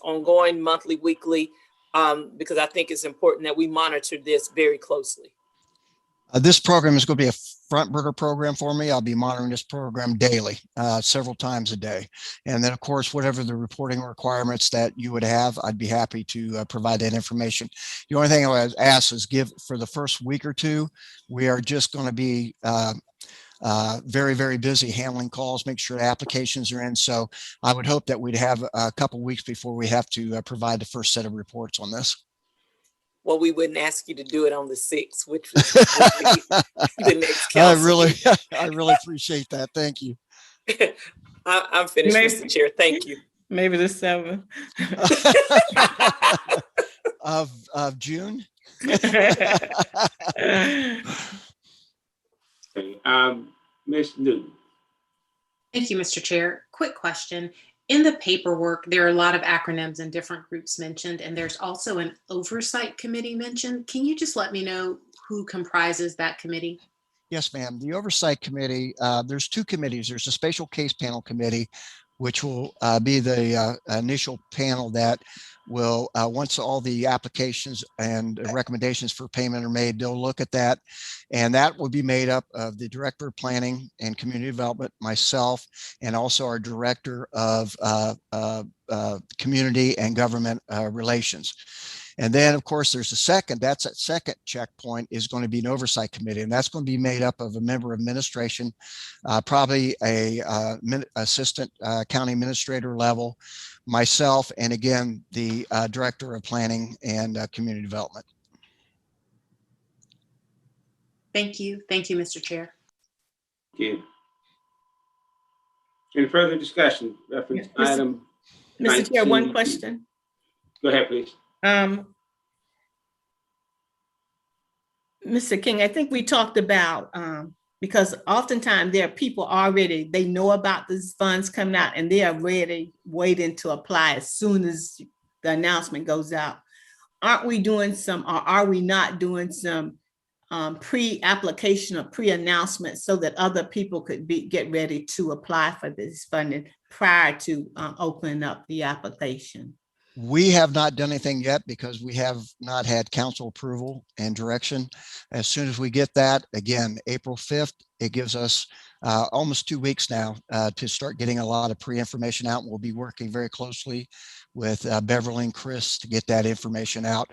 ongoing, monthly, weekly? Because I think it's important that we monitor this very closely. This program is going to be a front burner program for me. I'll be monitoring this program daily, several times a day. And then, of course, whatever the reporting requirements that you would have, I'd be happy to provide that information. The only thing I would ask is for the first week or two, we are just going to be very, very busy handling calls, make sure applications are in. So I would hope that we'd have a couple weeks before we have to provide the first set of reports on this. Well, we wouldn't ask you to do it on the 6th, which would be the next council. I really appreciate that. Thank you. I'm finished, Mr. Chair. Thank you. Maybe the 7th. of June. Okay. Ms. Newton. Thank you, Mr. Chair. Quick question. In the paperwork, there are a lot of acronyms and different groups mentioned, and there's also an oversight committee mentioned. Can you just let me know who comprises that committee? Yes, ma'am. The oversight committee, there's two committees. There's a special case panel committee, which will be the initial panel that will, once all the applications and recommendations for payment are made, they'll look at that. And that will be made up of the Director of Planning and Community Development, myself, and also our Director of Community and Government Relations. And then, of course, there's that second checkpoint is going to be an oversight committee, and that's going to be made up of a member of administration, probably a assistant county administrator level, myself, and again, the Director of Planning and Community Development. Thank you. Thank you, Mr. Chair. Thank you. Any further discussion? Reference item. Mr. Chair, one question. Go ahead, please. Mr. King, I think we talked about, because oftentimes there are people already, they know about these funds coming out and they are ready, waiting to apply as soon as the announcement goes out. Aren't we doing some, or are we not doing some pre-application or pre-announcement so that other people could get ready to apply for this funding prior to opening up the application? We have not done anything yet because we have not had council approval and direction. As soon as we get that, again, April 5th, it gives us almost 2 weeks now to start getting a lot of pre-information out. We'll be working very closely with Beverly and Chris to get that information out.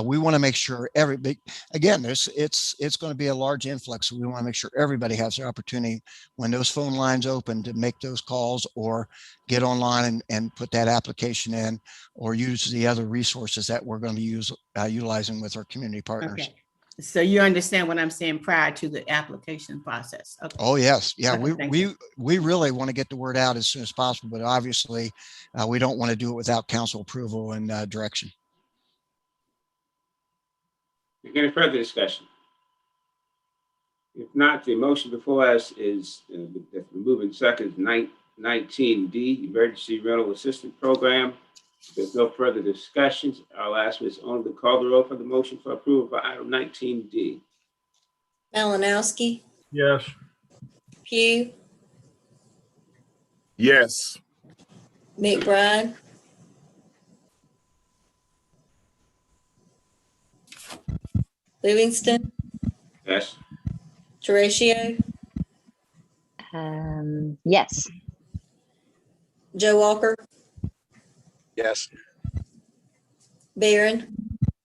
We want to make sure again, it's going to be a large influx. So we want to make sure everybody has the opportunity when those phone lines open to make those calls or get online and put that application in, or use the other resources that we're going to use utilizing with our community partners. Okay. So you understand what I'm saying prior to the application process? Okay. Oh, yes. Yeah, Okay, thank you. we really want to get the word out as soon as possible, but obviously we don't want to do it without council approval and direction. Any further discussion? If not, the motion before us is moving seconds 19D, Emergency Rental Assistance Program. If there's no further discussions, I'll ask Ms. Owens to call the roll for the motion for approval for item 19D. Malinowski, Yes. Pugh, Yes. McBride, Livingston, Yes. Teratio, Yes. Joe Walker, Yes. Barron,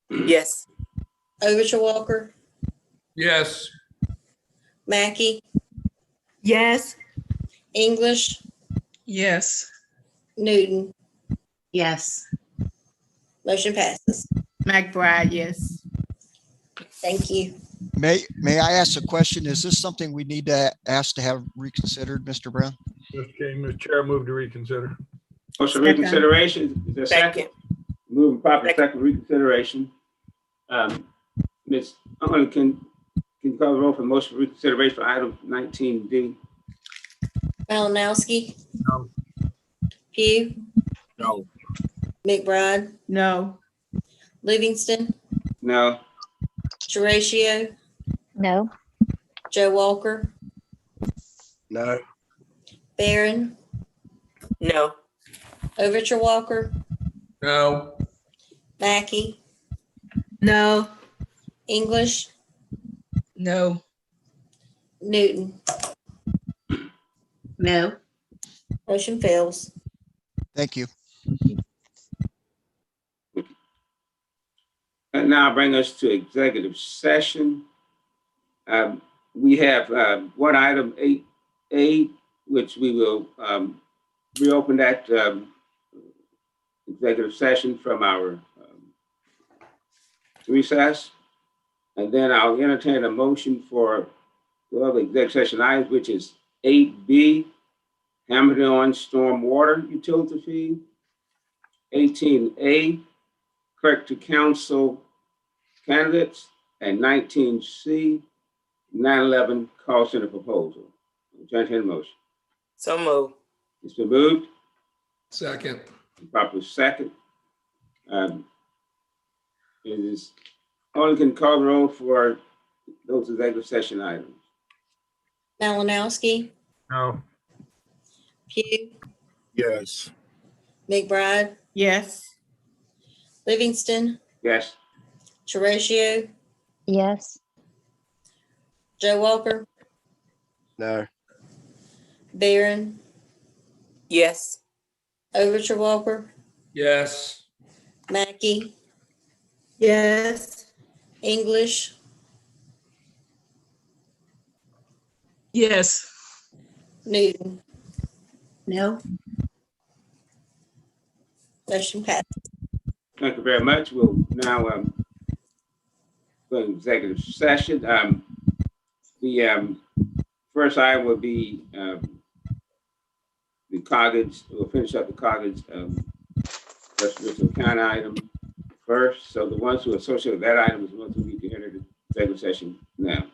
Yes. Overture Walker, Yes. Mackey, Yes. English, Yes. Newton. Yes. Motion passes. McBride, yes. Thank you. May I ask a question? Is this something we need to ask to have reconsidered, Mr. Brown? Mr. Chair, move to reconsider. Motion reconsideration. Is there a second? Moving properly second reconsideration. Ms. Owens, can you call the roll for motion for reconsideration for item 19D? Malinowski, No. Pugh, No. McBride, No. Livingston, No. Teratio, No. Joe Walker, No. Barron, No. Overture Walker, No. Mackey, No. English, No. Newton. No. Motion fails. Thank you. And now bring us to executive session. We have one item 8A, which we will reopen that executive session from our recess. And then I'll entertain a motion for the other executive session items, which is 8B, Hamilton Stormwater Utility Fee, 18A, clerk to council candidates, and 19C, 9/11 call center proposal. Entertain a motion. So move. It's been moved. Second. Proper second. It is only can call the roll for those executive session items. Malinowski, No. Pugh, Yes. McBride, Yes. Livingston, Yes. Teratio, Yes. Joe Walker, No. Barron, Yes. Overture Walker, Yes. Mackey, Yes. English, Yes. Newton. No. Motion passed. Thank you very much. We'll now go to executive session. The first item will be the Coggins. We'll finish up the Coggins Richland County item first. So the ones who are associated with that item is the ones who need to enter the executive session now.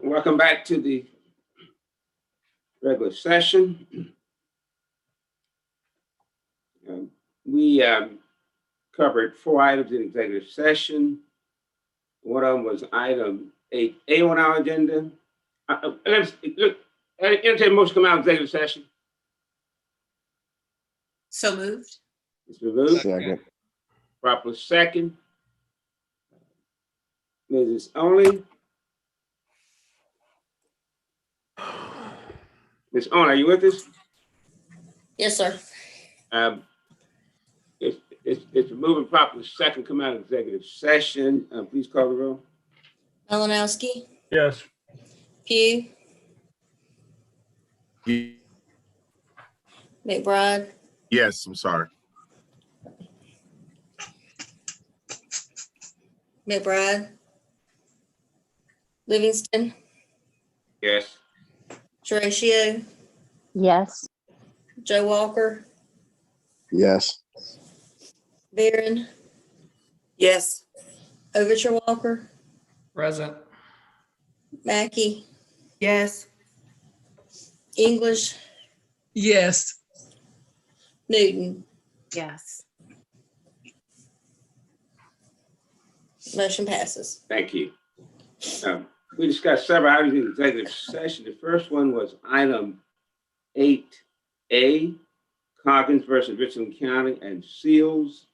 Welcome back to the regular session. We covered 4 items in executive session. One of them was item 8A on our agenda. Let's look. Entertain motion to come out of executive session. So moved. It's been moved. Second. Proper second. Mrs. Only. Ms. Only, are you with us? Yes, sir. It's moving properly second, come out of executive session. Please call the roll. Malinowski, Yes. Pugh, McBride, Yes, I'm sorry. McBride, Livingston, Yes. Horatio, Yes. Joe Walker, Yes. Barron, Yes. Overture Walker, Present. Mackey, Yes. English, Yes. Newton. Yes. Motion passes. Thank you. We discussed several items in executive session. The first one was item 8A, Coggins versus Richland County and Seals.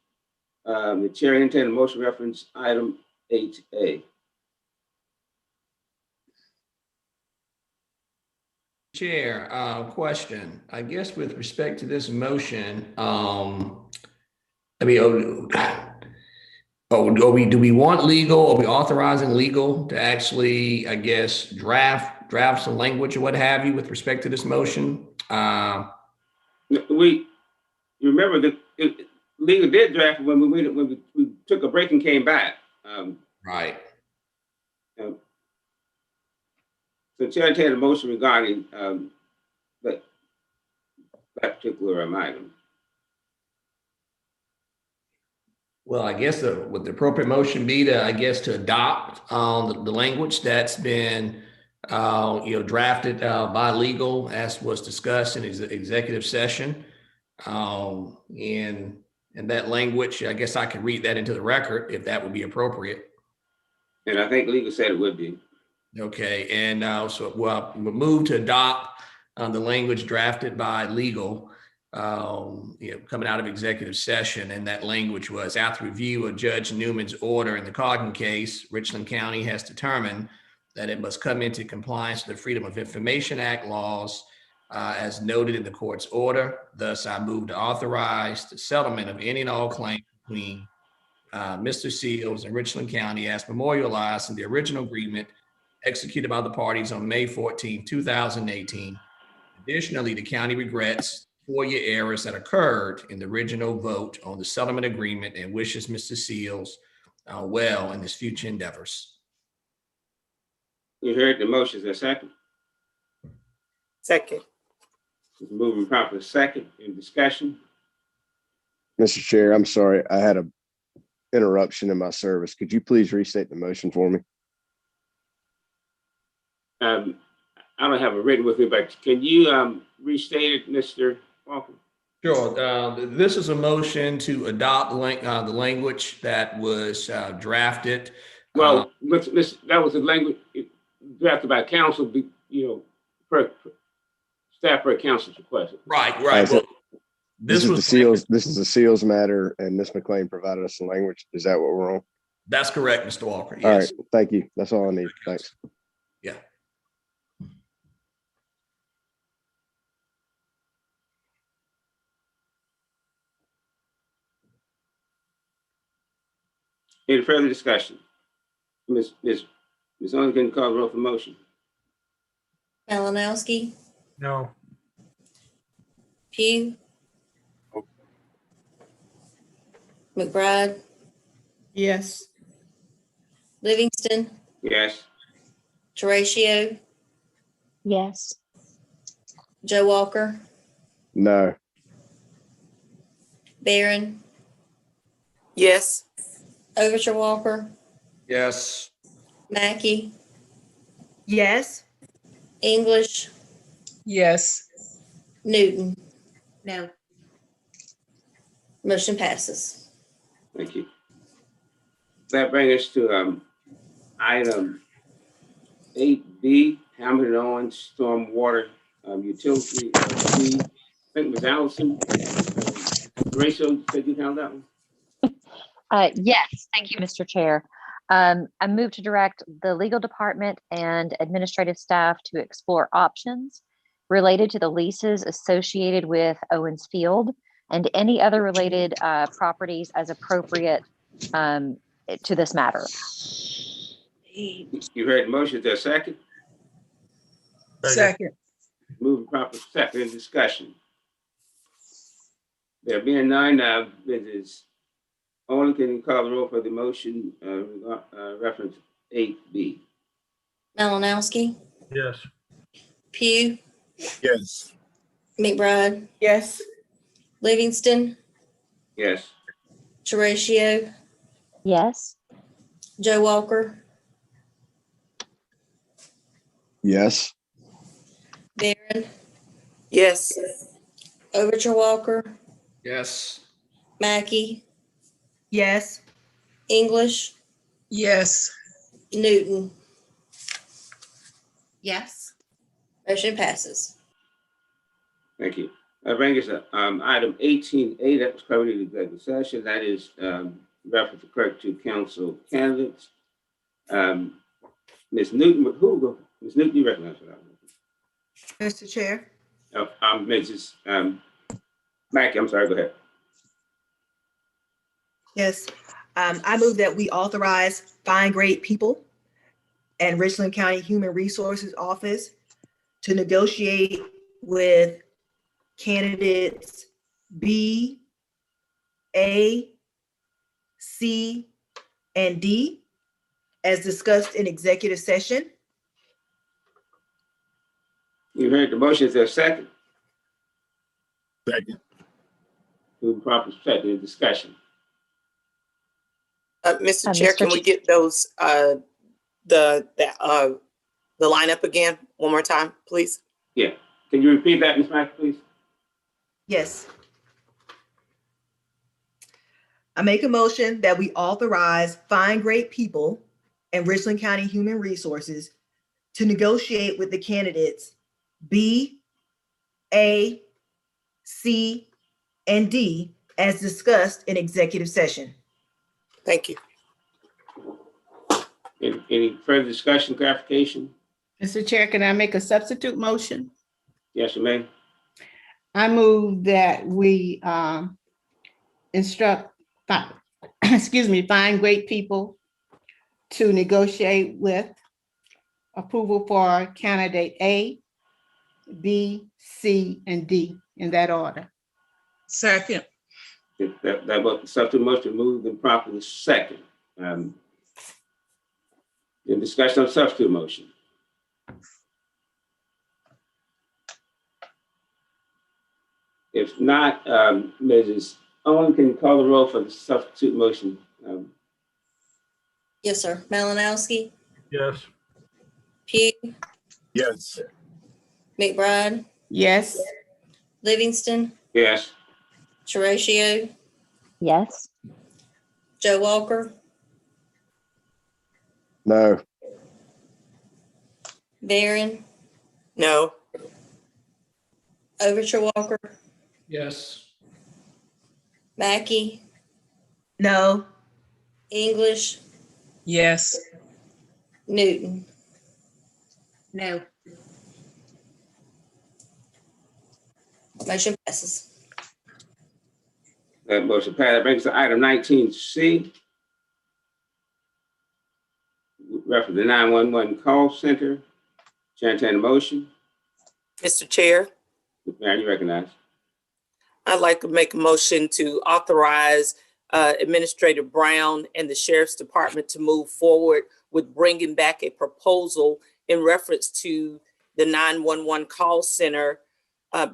The chair entertained a motion reference item 8A. Chair, question. I guess with respect to this motion, do we want legal? Are we authorizing legal to actually, I guess, draft some language or what have you with respect to this motion? You remember that legal did draft when we took a break and came back. Right. So chair entertained a motion regarding that particular item. Well, I guess would the appropriate motion be to, I guess, to adopt the language that's been, drafted by legal as was discussed in executive session. And that language, I guess I could read that into the record if that would be appropriate. And I think legal said it would be. Okay, and so we'll move to adopt the language drafted by legal, coming out of executive session. And that language was, after review of Judge Newman's order in the Coggan case, Richland County has determined that it must come into compliance with the Freedom of Information Act laws as noted in the court's order. Thus, I move to authorize the settlement of any and all claims between Mr. Seals and Richland County as memorialized in the original agreement executed by the parties on May 14, 2018. Additionally, the county regrets FOIA errors that occurred in the original vote on the settlement agreement and wishes Mr. Seals well in his future endeavors. You heard the motion. Is there a second? Second. It's moving properly second. In discussion. Mr. Chair, I'm sorry. I had a interruption in my service. Could you please restate the motion for me? I don't have it written with me, but can you restate it, Mr. Walker? Sure. This is a motion to adopt the language that was drafted. Well, that was the language drafted by council, per staff per council's request. Right. So this is the Seals matter, and Ms. McLean provided us the language. Is that what we're on? That's correct, Mr. Walker. Yes. All right. Thank you. That's all I need. Thanks. Yeah. Any further discussion? Ms. Owens, can you call the roll for motion? Malinowski, No. Pugh, McBride, Yes. Livingston, Yes. Horatio, Yes. Joe Walker, No. Barron, Yes. Overture Walker, Yes. Mackey, Yes. English, Yes. Newton. No. Motion passes. Thank you. That brings us to item 8B, Hamilton Owens Stormwater Utility LLC. I think Ms. Allison, Rachel, did you handle that one? Yes, thank you, Mr. Chair. I move to direct the legal department and administrative staff to explore options related to the leases associated with Owens Field and any other related properties as appropriate to this matter. You heard the motion. Is there a second? Second. Moving proper second in discussion. There being none, Mrs. Only can you call the roll for the motion reference 8B? Malinowski, Yes. Pugh, Yes. McBride, Yes. Livingston, Yes. Horatio, Yes. Joe Walker, Yes. Barron, Yes. Overture Walker, Yes. Mackey, Yes. English, Yes. Newton. Yes. Motion passes. Thank you. That brings us to item 18A, that was covered in the executive session. That is reference to correct to council candidates. Ms. Newton, Ms. Newton, you recognize what I was. Mr. Chair. Mrs. Mackey, I'm sorry, go ahead. Yes. I move that we authorize Find Great People and Richland County Human Resources Office to negotiate with candidates B, A, C, and D as discussed in executive session. You heard the motion. Is there a second? Second. Moving proper second in discussion. Mr. Chair, can we get those, the lineup again, one more time, please? Yeah. Can you repeat that, Ms. Mackey, please? Yes. I make a motion that we authorize Find Great People and Richland County Human Resources to negotiate with the candidates B, A, C, and D as discussed in executive session. Thank you. Any further discussion, clarification? Mr. Chair, can I make a substitute motion? Yes, you may. I move that we instruct, Find Great People to negotiate with approval for candidate A, B, C, and D in that order. Second. That was the substitute motion moved and properly second. In discussion on substitute motion. If not, Mrs. Owen, can you call the roll for the substitute motion? Yes, sir. Malinowski, Yes. Pugh, Yes. McBride, Yes. Livingston, Yes. Horatio, Yes. Joe Walker, No. Barron, No. Overture Walker, Yes. Mackey, No. English, Yes. Newton. No. Motion passes. That motion passed. That brings us to item 19C. Reference the 911 call center. Chair, entertain a motion. Mr. Chair, Mayor, you recognize. I'd like to make a motion to authorize Administrator Brown and the Sheriff's Department to move forward with bringing back a proposal in reference to the 911 call center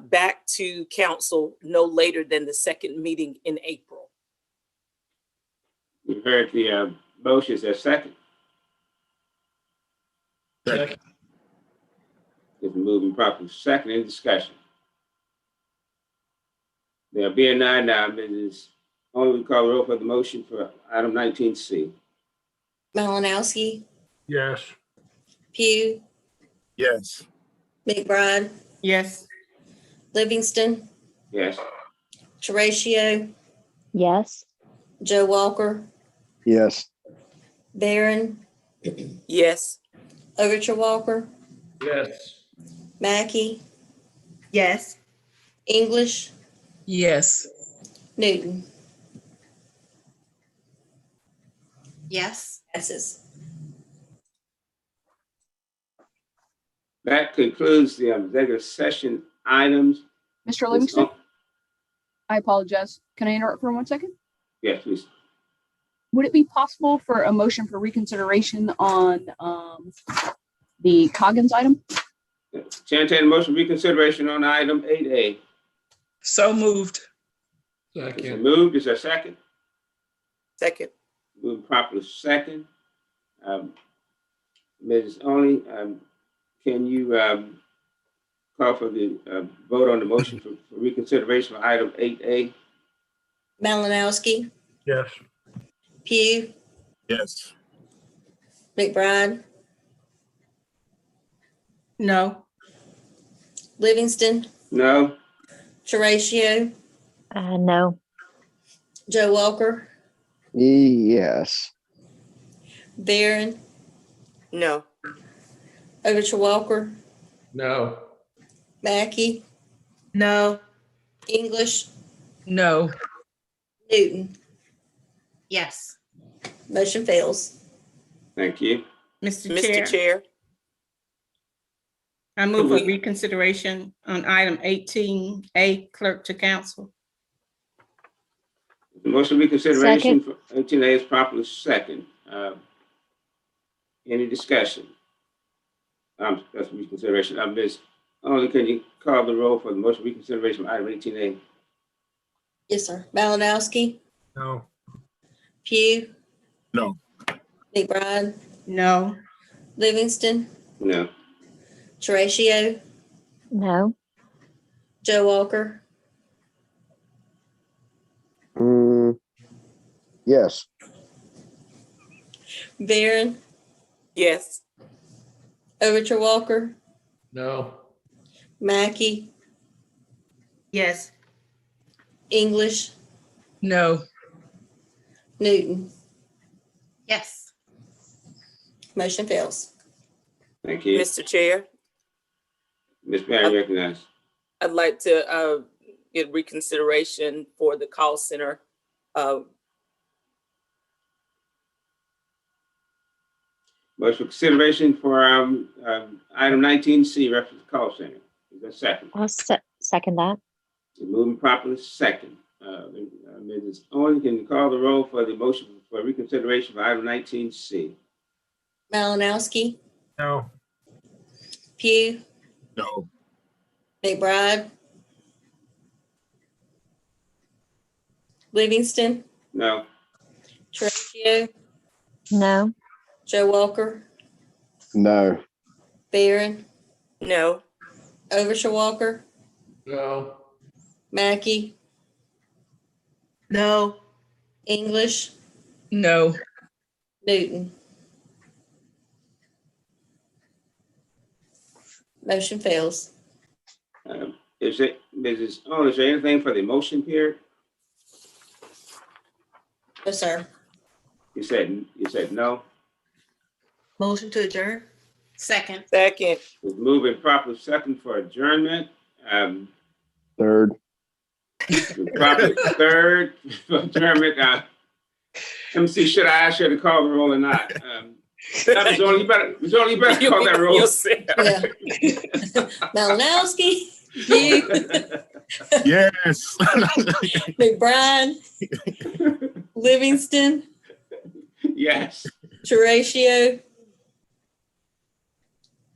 back to council no later than the second meeting in April. You heard the motion. Is there a second? Second. It's moving properly second in discussion. There being none now, Mrs. Only call the roll for the motion for item 19C. Malinowski, Yes. Pugh, Yes. McBride, Yes. Livingston, Yes. Horatio, Yes. Joe Walker, Yes. Barron, Yes. Overture Walker, Yes. Mackey, Yes. English, Yes. Newton. Yes. Passes. That concludes the executive session items. Mr. Livingston, I apologize. Can I interrupt for 1 second? Yes, please. Would it be possible for a motion for reconsideration on the Coggins item? Chair, entertain a motion reconsideration on item 8A. So moved. Is it Second. moved? Is there a second? Second. Moved properly second. Mrs. Only, can you call for the vote on the motion for reconsideration for item 8A? Malinowski, Yes. Pugh, Yes. McBride, No. Livingston, No. Horatio, No. Joe Walker, Yes. Barron, No. Overture Walker, No. Mackey, No. English, No. Newton. Yes. Motion fails. Thank you. Mr. Mr. Chair, I move for We- reconsideration on item 18A, clerk to council. The motion reconsideration for 18A is properly second. Any discussion? That's reconsideration. Ms. Only, can you call the roll for the motion reconsideration of item 18A? Yes, sir. Malinowski, No. Pugh, No. McBride, No. Livingston, No. Horatio, No. Joe Walker, Yes. Barron, yes. Overture Walker, No. Mackey, Yes. English, No. Newton. Yes. Motion fails. Thank you. Mr. Chair, Ms. Barry, recognized. I'd like to get reconsideration for the call center. Motion for consideration for item 19C, reference call center. Is there a second? I'll second that. Moving properly second. Mrs. Only, can you call the roll for the motion for reconsideration for item 19C? Malinowski, No. Pugh, No. McBride, Livingston, No. Horatio, No. Joe Walker, No. Barron, No. Overture Walker, No. Mackey, No. English, No. Newton. Motion fails. Is it, Mrs. Only, is there anything for the motion period? No, sir. You said no. Motion to adjourn? Second. Second. It's moving properly second for adjournment. Third. Properly third for adjournment. Let me see, should I ask you to call the roll or not? Ms. Only, you better call that roll. Yeah. Malinowski, Pugh, Yes. McBride, Livingston, Yes. Horatio,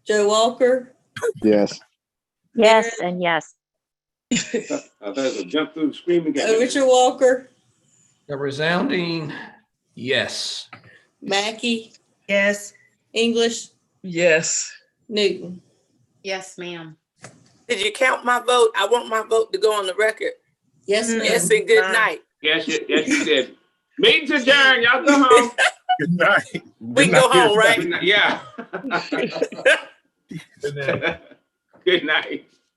Joe Walker, Yes. Yes and yes. I thought I was gonna jump through the screen again. Overture Walker, A resounding yes. Mackey, Yes. English, Yes. Newton. Yes, ma'am. Did you count my vote? I want my vote to go on the record. Yes, ma'am. Yes, and good night. Yes, you did. Meeting's adjourned. Y'all go home. Good night. We can go home, right? Yeah. Good night. Good night.